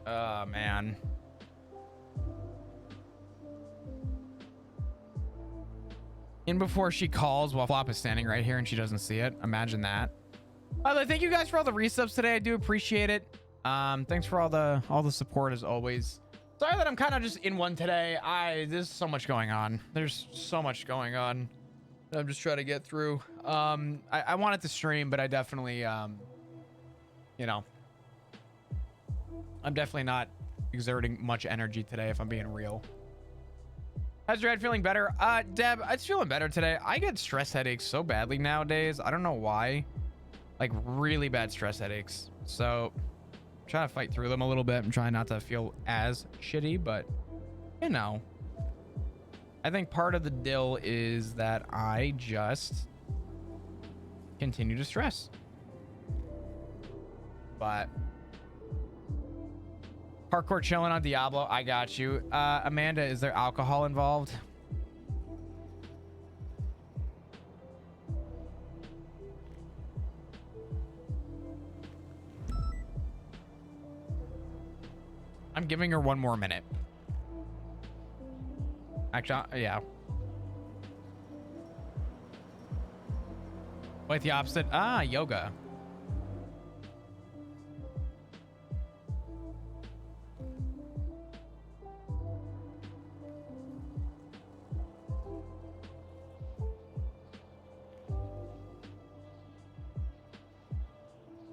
Oh, man. In before she calls while Flop is standing right here and she doesn't see it. Imagine that. By the way, thank you guys for all the resubs today. I do appreciate it. Thanks for all the support as always. Sorry that I'm kind of just in one today. There's so much going on. There's so much going on. I'm just trying to get through. I wanted to stream, but I definitely, you know, I'm definitely not exerting much energy today, if I'm being real. How's your head feeling better? Deb, it's feeling better today. I get stress headaches so badly nowadays. I don't know why. Like really bad stress headaches. So I'm trying to fight through them a little bit. I'm trying not to feel as shitty, but you know, I think part of the deal is that I just continue to stress. But hardcore chilling on Diablo. I got you. Amanda, is there alcohol involved? I'm giving her 1 more minute. Actually, yeah. Wait, the opposite. Ah, yoga.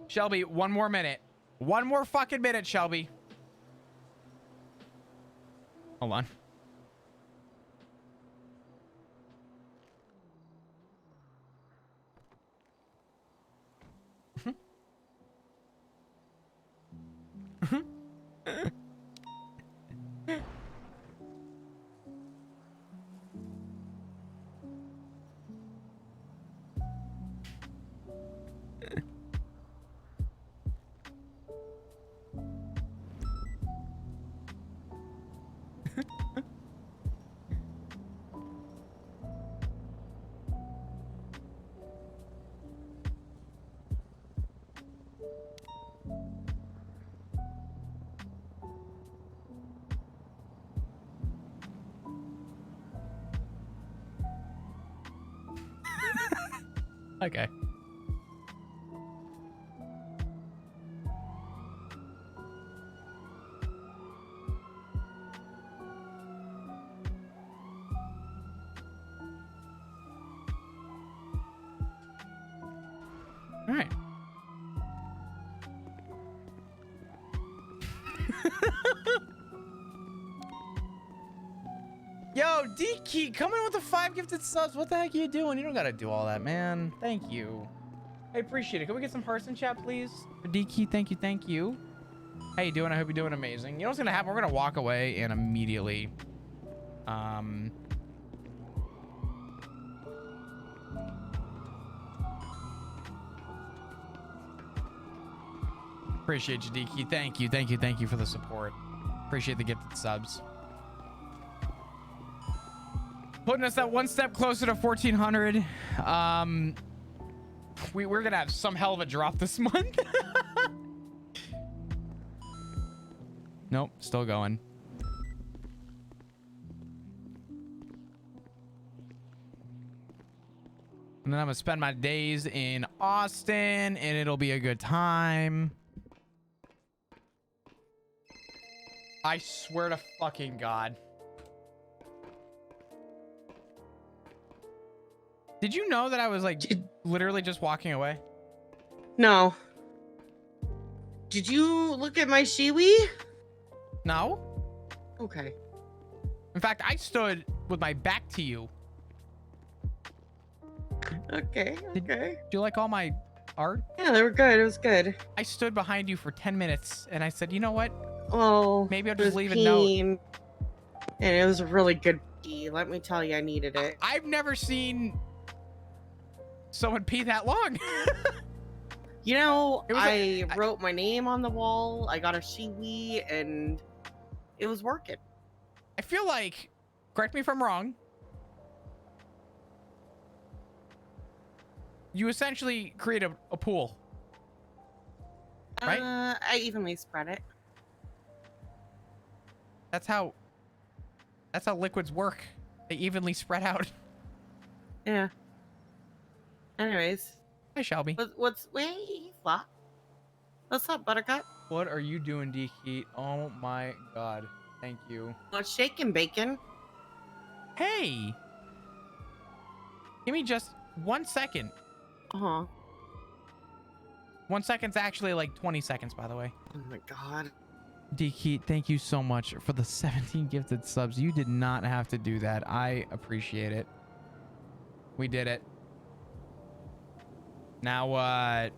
Shelby, 1 more minute. 1 more fucking minute, Shelby. Hold on. Okay. All right. Yo, D-Key, coming with the 5 gifted subs. What the heck are you doing? You don't gotta do all that, man. Thank you. I appreciate it. Can we get some hearts in chat, please? For D-Key, thank you, thank you. How you doing? I hope you're doing amazing. You know what's gonna happen? We're gonna walk away and immediately, appreciate you, D-Key. Thank you, thank you, thank you for the support. Appreciate the gifted subs. Putting us that 1 step closer to 1,400. We're gonna have some hell of a drop this month. Nope, still going. And then I'm gonna spend my days in Austin, and it'll be a good time. I swear to fucking God. Did you know that I was like literally just walking away?
No. Did you look at my shiwi?
No.
Okay.
In fact, I stood with my back to you.
Okay. Okay.
Do you like all my art?
Yeah, they were good. It was good.
I stood behind you for 10 minutes and I said, you know what?
Oh,
maybe I'll
it
just
was
leave a note.
And it was a really good pee. Let me tell you, I needed it.
I've never seen someone pee that long.
You know, I wrote my name on the wall. I got a shiwi, and it was working.
I feel like, correct me if I'm wrong, you essentially create a pool, right?
I evenly spread it.
That's how liquids work. They evenly spread out.
Yeah. Anyways.
Hi, Shelby.
What's wait, what? What's up, Buttercup?
What are you doing, D-Heat? Oh my God. Thank you.
What's shaking, bacon?
Hey! Give me just 1 second. 1 second's actually like 20 seconds, by the way.
Oh my God.
D-Heat, thank you so much for the 17 gifted subs. You did not have to do that. I appreciate it. We did it. Now,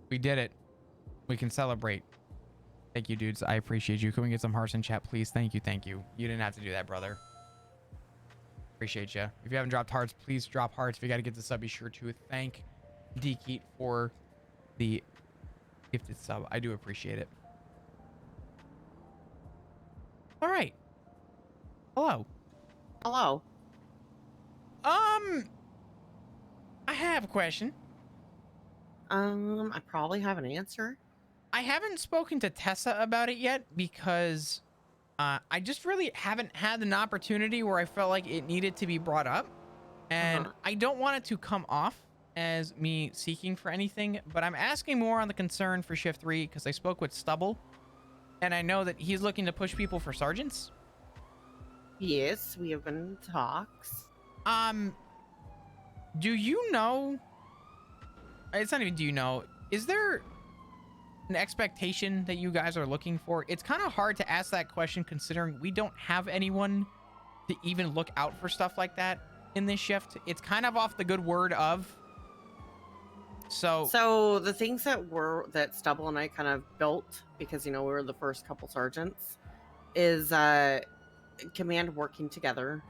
we did it. We can celebrate. Thank you, dudes. I appreciate you. Can we get some hearts in chat, please? Thank you. Thank you. You didn't have to do that, brother. Appreciate you. If you haven't dropped hearts, please drop hearts. If you got to get the sub, be sure to thank Dekeet for the gifted sub. I do appreciate it. All right. Hello.
Hello.
I have a question.
I probably have an answer.
I haven't spoken to Tessa about it yet because I just really haven't had an opportunity where I felt like it needed to be brought up. And I don't want it to come off as me seeking for anything, but I'm asking more on the concern for Shift 3 because I spoke with Stubble, and I know that he's looking to push people for sergeants.
Yes, we have been in talks.
Do you know... It's not even do you know. Is there an expectation that you guys are looking for? It's kind of hard to ask that question considering we don't have anyone to even look out for stuff like that in this shift. It's kind of off the good word of. So
the things that Stubble and I kind of built, because, you know, we were the first couple sergeants, is command working together,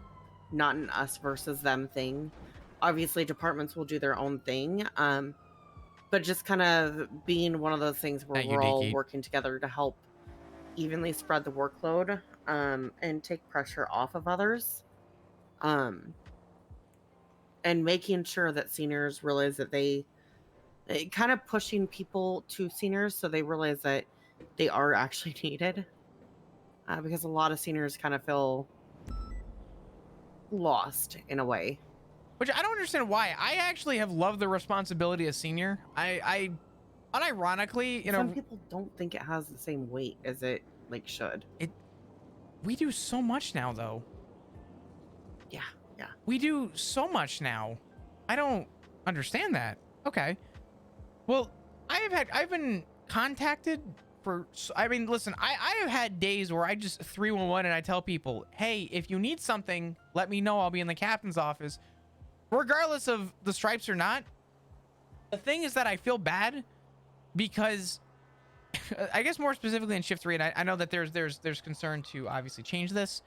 not an us versus them thing. Obviously, departments will do their own thing, but just kind of being one of those things where we're all working together to help evenly spread the workload and take pressure off of others. And making sure that seniors realize that they kind of pushing people to seniors so they realize that they are actually needed. Because a lot of seniors kind of feel lost in a way.
Which I don't understand why. I actually have loved the responsibility as senior. I unironically, you know,
some people don't think it has the same weight as it like should.
We do so much now, though.
Yeah.
We do so much now. I don't understand that. Okay. Well, I've been contacted for, I mean, listen, I have had days where I just 311 and I tell people, hey, if you need something, let me know. I'll be in the captain's office. Regardless of the stripes or not. The thing is that I feel bad because I guess more specifically in Shift 3, and I know that there's concern to obviously change this,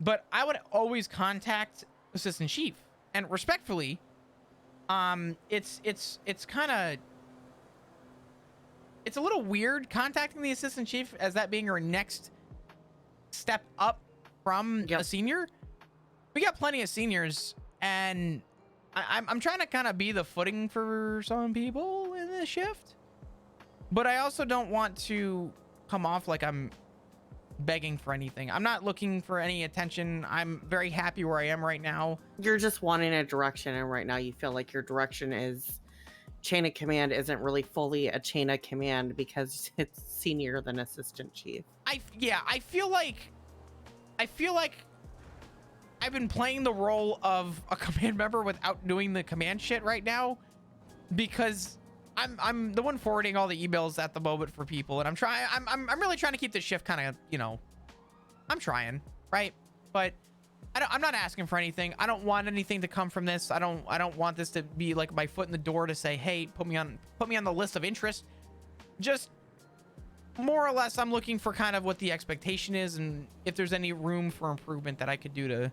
but I would always contact Assistant Chief, and respectfully, it's kind of, it's a little weird contacting the Assistant Chief as that being your next step up from a senior. We got plenty of seniors, and I'm trying to kind of be the footing for some people in this shift, but I also don't want to come off like I'm begging for anything. I'm not looking for any attention. I'm very happy where I am right now.
You're just wanting a direction, and right now you feel like your direction is chain of command isn't really fully a chain of command because it's senior than assistant chief.
I feel like I've been playing the role of a command member without doing the command shit right now because I'm the one forwarding all the emails at the moment for people, and I'm really trying to keep this shift kind of, you know, I'm trying, right? But I'm not asking for anything. I don't want anything to come from this. I don't want this to be like my foot in the door to say, hey, put me on the list of interest. Just more or less, I'm looking for kind of what the expectation is and if there's any room for improvement that I could do to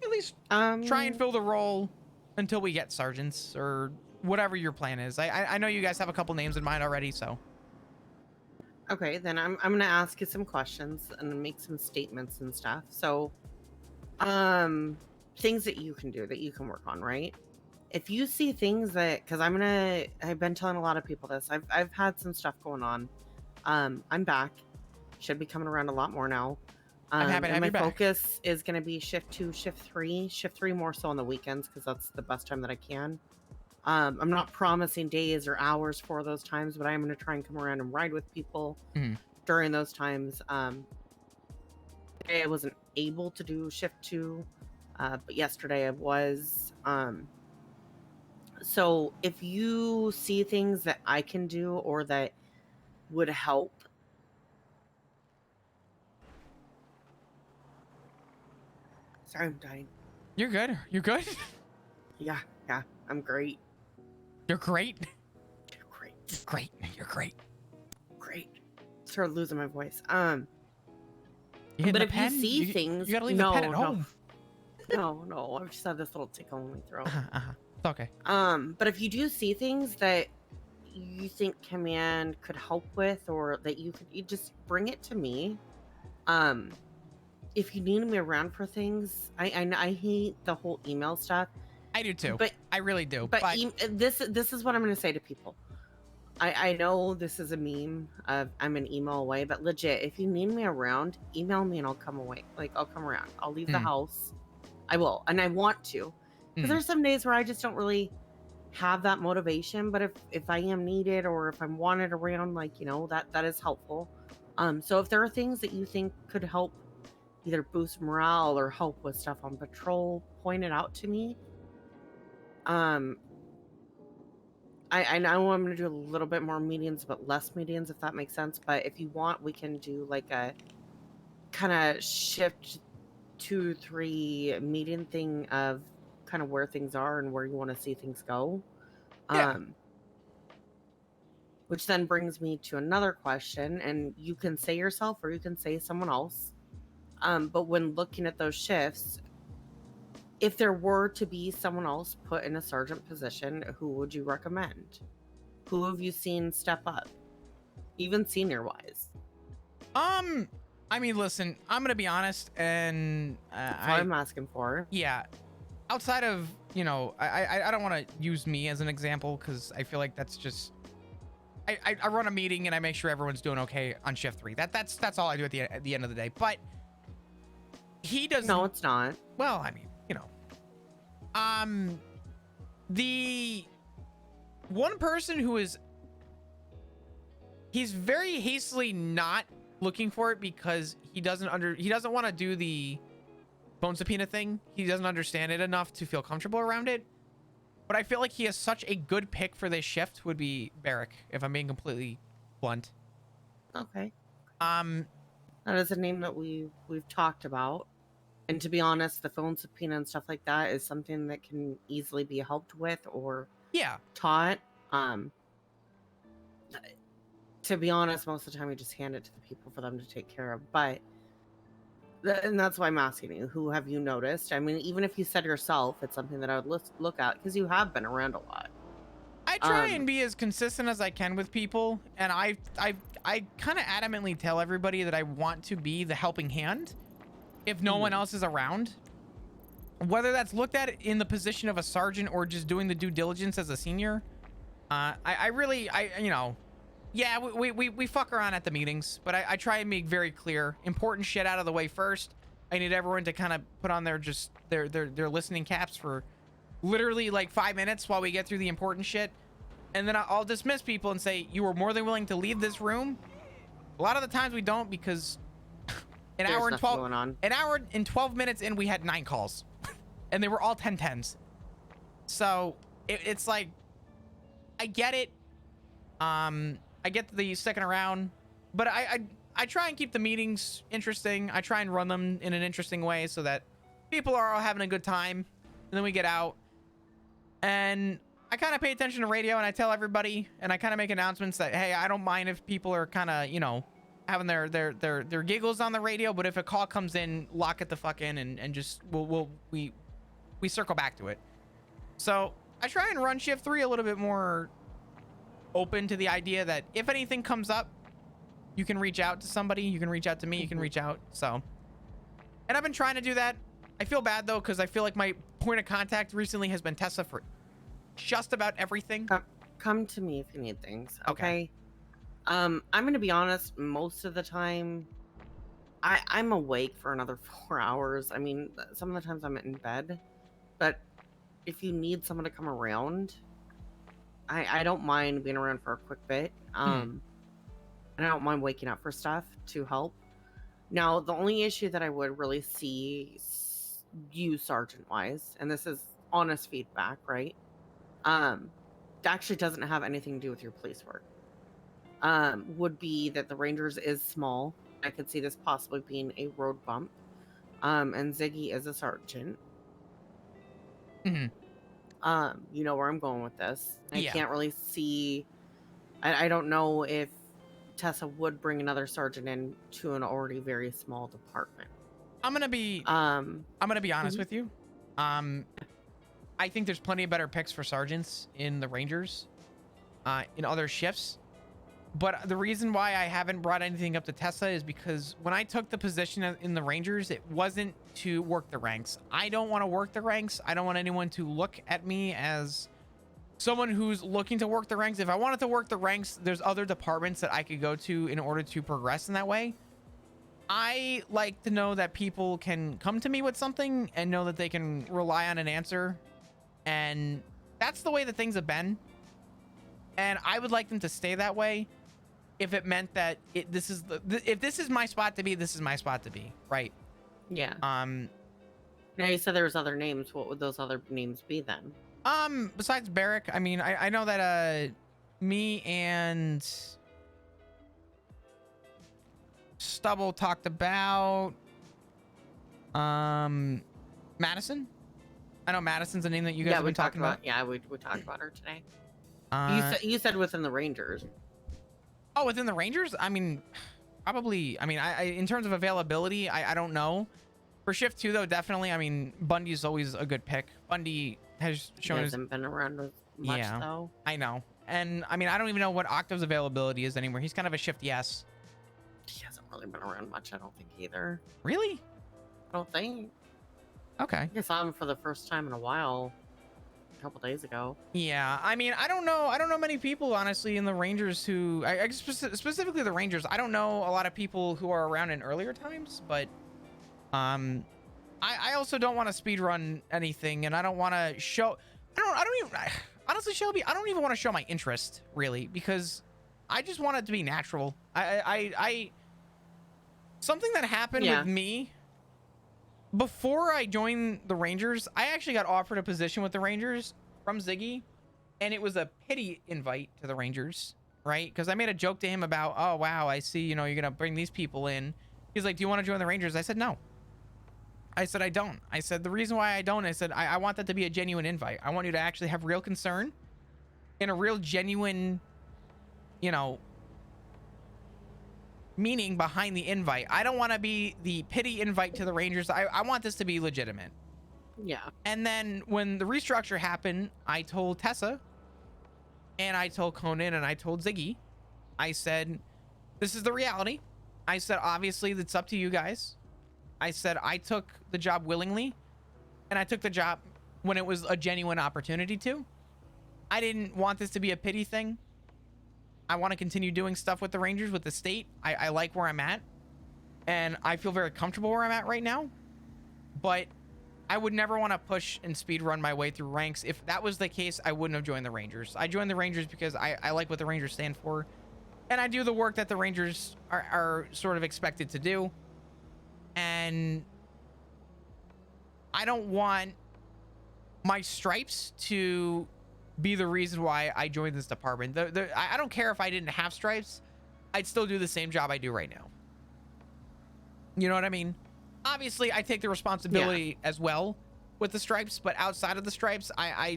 at least try and fill the role until we get sergeants or whatever your plan is. I know you guys have a couple names in mind already, so.
Okay, then I'm going to ask you some questions and make some statements and stuff. So, things that you can do, that you can work on, right? If you see things that, because I've been telling a lot of people this, I've had some stuff going on. I'm back. Should be coming around a lot more now.
I'm happy to have you back.
My focus is going to be shift 2, shift 3, shift 3 more so on the weekends because that's the best time that I can. I'm not promising days or hours for those times, but I'm going to try and come around and ride with people during those times. Today I wasn't able to do shift 2, but yesterday I was. So if you see things that I can do or that would help. Sorry, I'm dying.
You're good. You good?
Yeah, I'm great.
You're great?
You're great.
You're great. You're great.
Great. Started losing my voice.
You
But if you see things,
you gotta leave the pen at home.
No, I've just had this little tickle in my throat.
It's okay.
But if you do see things that you think command could help with, or that you just bring it to me. If you need me around for things, I hate the whole email stuff.
I do too.
But
I really do.
But this is what I'm going to say to people. I know this is a meme of I'm an email away, but legit, if you need me around, email me and I'll come away. Like, I'll come around. I'll leave the house. I will, and I want to. Because there's some days where I just don't really have that motivation, but if I am needed or if I'm wanted around, like, that is helpful. So if there are things that you think could help either boost morale or help with stuff on patrol, point it out to me. I know I'm going to do a little bit more meetings, but less meetings, if that makes sense. But if you want, we can do like a kind of shift 2-3 meeting thing of kind of where things are and where you want to see things go.
Yeah.
Which then brings me to another question, and you can say yourself or you can say someone else. But when looking at those shifts, if there were to be someone else put in a sergeant position, who would you recommend? Who have you seen step up, even senior wise?
I mean, listen, I'm gonna be honest, and
That's what I'm asking for.
Yeah, outside of I don't want to use me as an example because I feel like that's just I run a meeting and I make sure everyone's doing okay on shift 3. That's all I do at the end of the day. But he doesn't.
No, it's not.
Well, I mean, the one person who he's very hastily not looking for it because he doesn't want to do the phone subpoena thing. He doesn't understand it enough to feel comfortable around it. But I feel like he is such a good pick for this shift would be Barrick, if I'm being completely blunt.
Okay. That is a name that we've talked about. And to be honest, the phone subpoena and stuff like that is something that can easily be helped with or taught. To be honest, most of the time we just hand it to the people for them to take care of. But and that's why I'm asking you, who have you noticed? I mean, even if you said yourself, it's something that I would look at because you have been around a lot.
I try and be as consistent as I can with people, and I kind of adamantly tell everybody that I want to be the helping hand if no one else is around. Whether that's looked at in the position of a sergeant or just doing the due diligence as a senior. Yeah, we fuck around at the meetings, but I try and make very clear important shit out of the way first. I need everyone to kind of put on their listening caps for literally like 5 minutes while we get through the important shit. And then I'll dismiss people and say, you were more than willing to leave this room. A lot of the times we don't because an hour and 12 minutes in, we had 9 calls and they were all 10-10s. So it's like, I get it. I get the second around, but I try and keep the meetings interesting. I try and run them in an interesting way so that people are all having a good time. And then we get out. And I kind of pay attention to radio and I tell everybody and I kind of make announcements that, hey, I don't mind if people are kind of, having their giggles on the radio, but if a call comes in, lock it the fuck in and just we circle back to it. So I try and run shift 3 a little bit more open to the idea that if anything comes up, you can reach out to somebody, you can reach out to me, you can reach out. So, and I've been trying to do that. I feel bad though, because I feel like my point of contact recently has been Tessa for just about everything.
Come to me if you need things. Okay. I'm gonna be honest, most of the time I'm awake for another 4 hours. I mean, some of the times I'm in bed, but if you need someone to come around, I don't mind being around for a quick bit. And I don't mind waking up for stuff to help. Now, the only issue that I would really see you sergeant-wise, and this is honest feedback, right? Actually doesn't have anything to do with your police work. Would be that the Rangers is small. I could see this possibly being a road bump. And Ziggy is a sergeant. You know where I'm going with this. I can't really see. I don't know if Tessa would bring another sergeant in to an already very small department.
I'm gonna be honest with you. I think there's plenty of better picks for sergeants in the Rangers, in other shifts. But the reason why I haven't brought anything up to Tessa is because when I took the position in the Rangers, it wasn't to work the ranks. I don't want to work the ranks. I don't want anyone to look at me as someone who's looking to work the ranks. If I wanted to work the ranks, there's other departments that I could go to in order to progress in that way. I like to know that people can come to me with something and know that they can rely on an answer. And that's the way that things have been. And I would like them to stay that way. If it meant that if this is my spot to be, this is my spot to be, right?
Yeah. Now you said there was other names. What would those other names be then?
Besides Barrick, I mean, I know that me and Stubble talked about Madison. I know Madison's a name that you guys have been talking about.
Yeah, we talked about her today. You said within the Rangers.
Oh, within the Rangers? I mean, probably. I mean, I in terms of availability, I don't know. For shift 2, though, definitely. I mean, Bundy's always a good pick. Bundy has shown
hasn't been around with much, though.
I know. And I mean, I don't even know what Octave's availability is anymore. He's kind of a shift yes.
He hasn't really been around much, I don't think, either.
Really?
I don't think.
Okay.
I saw him for the first time in a while. A couple days ago.
Yeah, I mean, I don't know many people, honestly, in the Rangers who, specifically the Rangers. I don't know a lot of people who are around in earlier times, but I also don't want to speed run anything, and I don't want to show. I don't even honestly, Shelby. I don't even want to show my interest really, because I just want it to be natural. Something that happened with me. Before I joined the Rangers, I actually got offered a position with the Rangers from Ziggy, and it was a pity invite to the Rangers, right? Because I made a joke to him about, oh, wow, I see, you're going to bring these people in. He's like, do you want to join the Rangers? I said, no. I said, I don't. I said, the reason why I don't, I said, I want that to be a genuine invite. I want you to actually have real concern and a real genuine, meaning behind the invite. I don't want to be the pity invite to the Rangers. I want this to be legitimate.
Yeah.
And then when the restructure happened, I told Tessa and I told Conan and I told Ziggy, I said, this is the reality. I said, obviously it's up to you guys. I said, I took the job willingly, and I took the job when it was a genuine opportunity to. I didn't want this to be a pity thing. I want to continue doing stuff with the Rangers, with the state. I like where I'm at, and I feel very comfortable where I'm at right now. But I would never want to push and speed run my way through ranks. If that was the case, I wouldn't have joined the Rangers. I joined the Rangers because I like what the Rangers stand for, and I do the work that the Rangers are sort of expected to do. And I don't want my stripes to be the reason why I joined this department. I don't care if I didn't have stripes. I'd still do the same job I do right now. You know what I mean? Obviously, I take the responsibility as well with the stripes, but outside of the stripes, I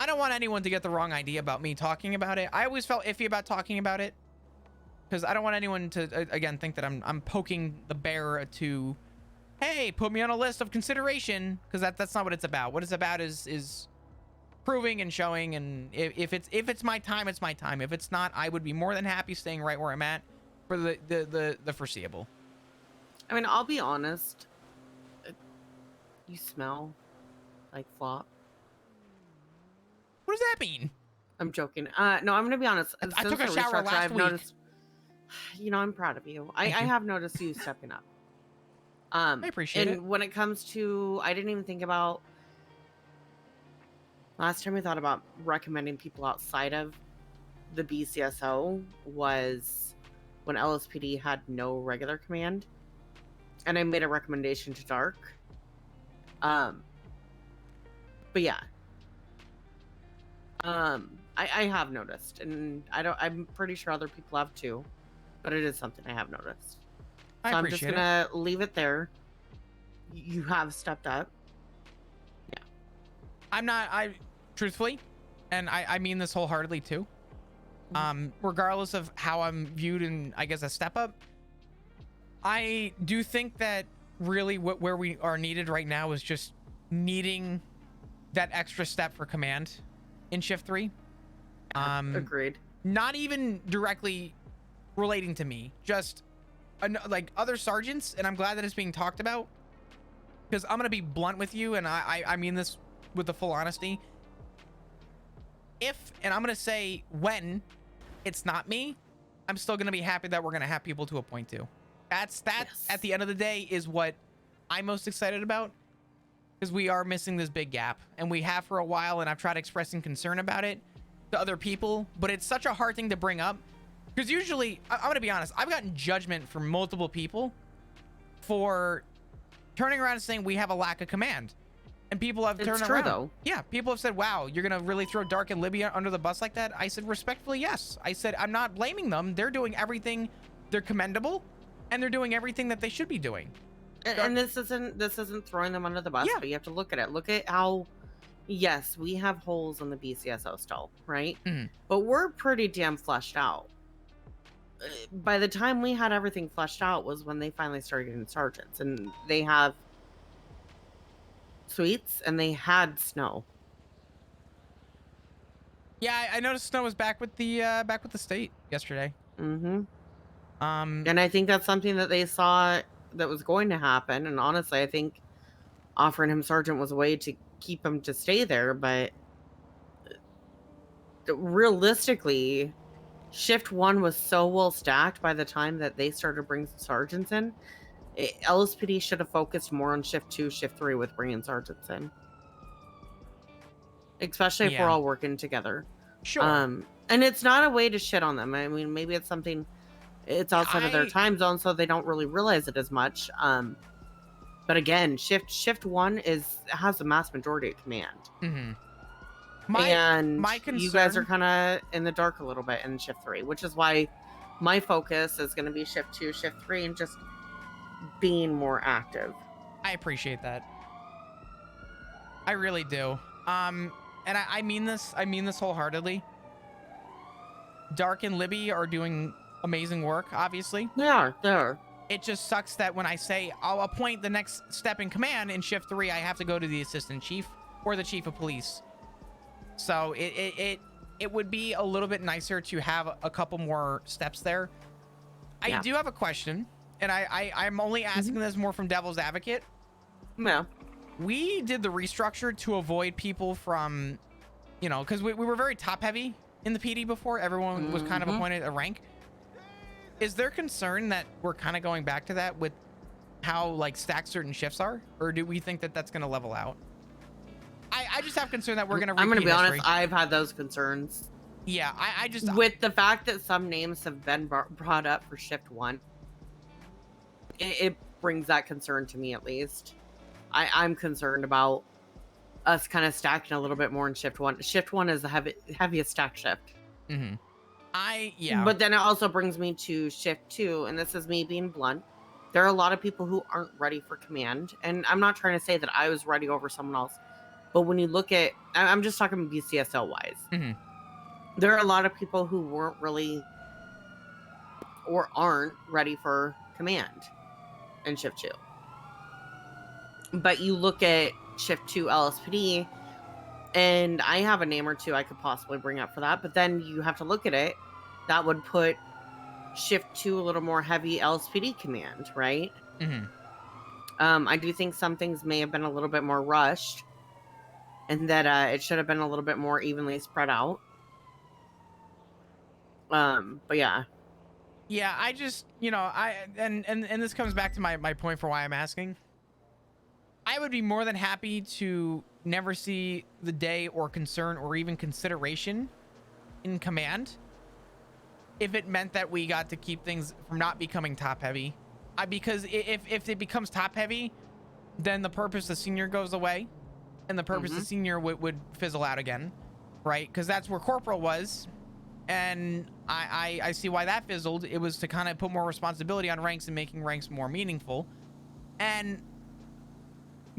don't want anyone to get the wrong idea about me talking about it. I always felt iffy about talking about it, because I don't want anyone to, again, think that I'm poking the bear to, hey, put me on a list of consideration, because that's not what it's about. What it's about is proving and showing, and if it's my time, it's my time. If it's not, I would be more than happy staying right where I'm at for the foreseeable.
I mean, I'll be honest. You smell like flop.
What does that mean?
I'm joking. No, I'm gonna be honest.
I took a shower last week.
Noticed, I'm proud of you. I have noticed you stepping up.
I appreciate it.
And when it comes to, I didn't even think about. Last time I thought about recommending people outside of the BCSO was when LSPD had no regular command, and I made a recommendation to Dark. But yeah. I have noticed, and I'm pretty sure other people have too, but it is something I have noticed. So I'm just gonna leave it there. You have stepped up. Yeah. Truthfully,
and I mean this wholeheartedly too. Regardless of how I'm viewed in, I guess, a step up, I do think that really where we are needed right now is just needing that extra step for command in shift 3.
Agreed.
Not even directly relating to me, just like other sergeants, and I'm glad that it's being talked about, because I'm gonna be blunt with you, and I mean this with the full honesty. And I'm gonna say when it's not me, I'm still gonna be happy that we're gonna have people to appoint to. That's
Yes.
At the end of the day is what I'm most excited about, because we are missing this big gap, and we have for a while, and I've tried expressing concern about it to other people, but it's such a hard thing to bring up, because usually, I'm gonna be honest, I've gotten judgment from multiple people for turning around and saying we have a lack of command, and people have turned around.
Though.
Yeah, people have said, wow, you're gonna really throw Dark and Libya under the bus like that? I said, respectfully, yes. I said, I'm not blaming them. They're doing everything. They're commendable, and they're doing everything that they should be doing.
And this isn't throwing them under the bus, but you have to look at it. Look at how, yes, we have holes in the BCSO still, right? But we're pretty damn fleshed out. By the time we had everything fleshed out was when they finally started getting sergeants, and they have suites, and they had Snow.
Yeah, I noticed Snow was back with the state yesterday.
And I think that's something that they saw that was going to happen, and honestly, I think offering him sergeant was a way to keep him to stay there, but realistically, shift 1 was so well stacked by the time that they started bringing sergeants in. LSPD should have focused more on shift 2, shift 3 with bringing sergeants in, especially if we're all working together.
Sure.
And it's not a way to shit on them. I mean, maybe it's something, it's outside of their time zone, so they don't really realize it as much. But again, shift 1 has the mass majority of command. My concern, you guys are kind of in the dark a little bit in shift 3, which is why my focus is going to be shift 2, shift 3, and just being more active.
I appreciate that. I really do. And I mean this wholeheartedly. Dark and Libby are doing amazing work, obviously.
They are.
It just sucks that when I say I'll appoint the next step in command in shift 3, I have to go to the assistant chief or the chief of police. So it would be a little bit nicer to have a couple more steps there. I do have a question, and I'm only asking this more from devil's advocate.
Yeah.
We did the restructure to avoid people from, because we were very top heavy in the PD before. Everyone was kind of appointed a rank. Is there concern that we're kind of going back to that with how like stacked certain shifts are, or do we think that that's going to level out? I just have concern that we're going to.
I'm going to be honest. I've had those concerns.
Yeah, I just
with the fact that some names have been brought up for shift 1, it brings that concern to me at least. I'm concerned about us kind of stacking a little bit more in shift 1. Shift 1 is the heaviest stack shift. But then it also brings me to shift 2, and this is me being blunt. There are a lot of people who aren't ready for command, and I'm not trying to say that I was ready over someone else, but when you look at, I'm just talking BCSL wise, there are a lot of people who weren't really or aren't ready for command in shift 2. But you look at shift 2 LSPD, and I have a name or two I could possibly bring up for that, but then you have to look at it. That would put shift 2 a little more heavy LSPD command, right? I do think some things may have been a little bit more rushed, and that it should have been a little bit more evenly spread out. But yeah.
Yeah, I just, and this comes back to my point for why I'm asking. I would be more than happy to never see the day or concern or even consideration in command if it meant that we got to keep things from not becoming top heavy. Because if it becomes top heavy, then the purpose of senior goes away, and the purpose of senior would fizzle out again, right? Because that's where corporal was, and I see why that fizzled. It was to kind of put more responsibility on ranks and making ranks more meaningful and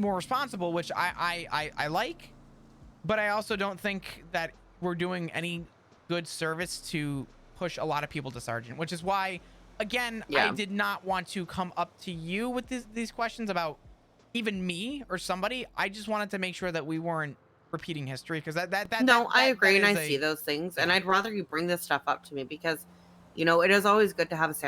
more responsible, which I like, but I also don't think that we're doing any good service to push a lot of people to sergeant, which is why again, I
Yeah.
did not want to come up to you with these questions about even me or somebody. I just wanted to make sure that we weren't repeating history, because
I agree, and I
is
see those things, and I'd rather you bring this stuff up to me because, you know, it is always good to have a sound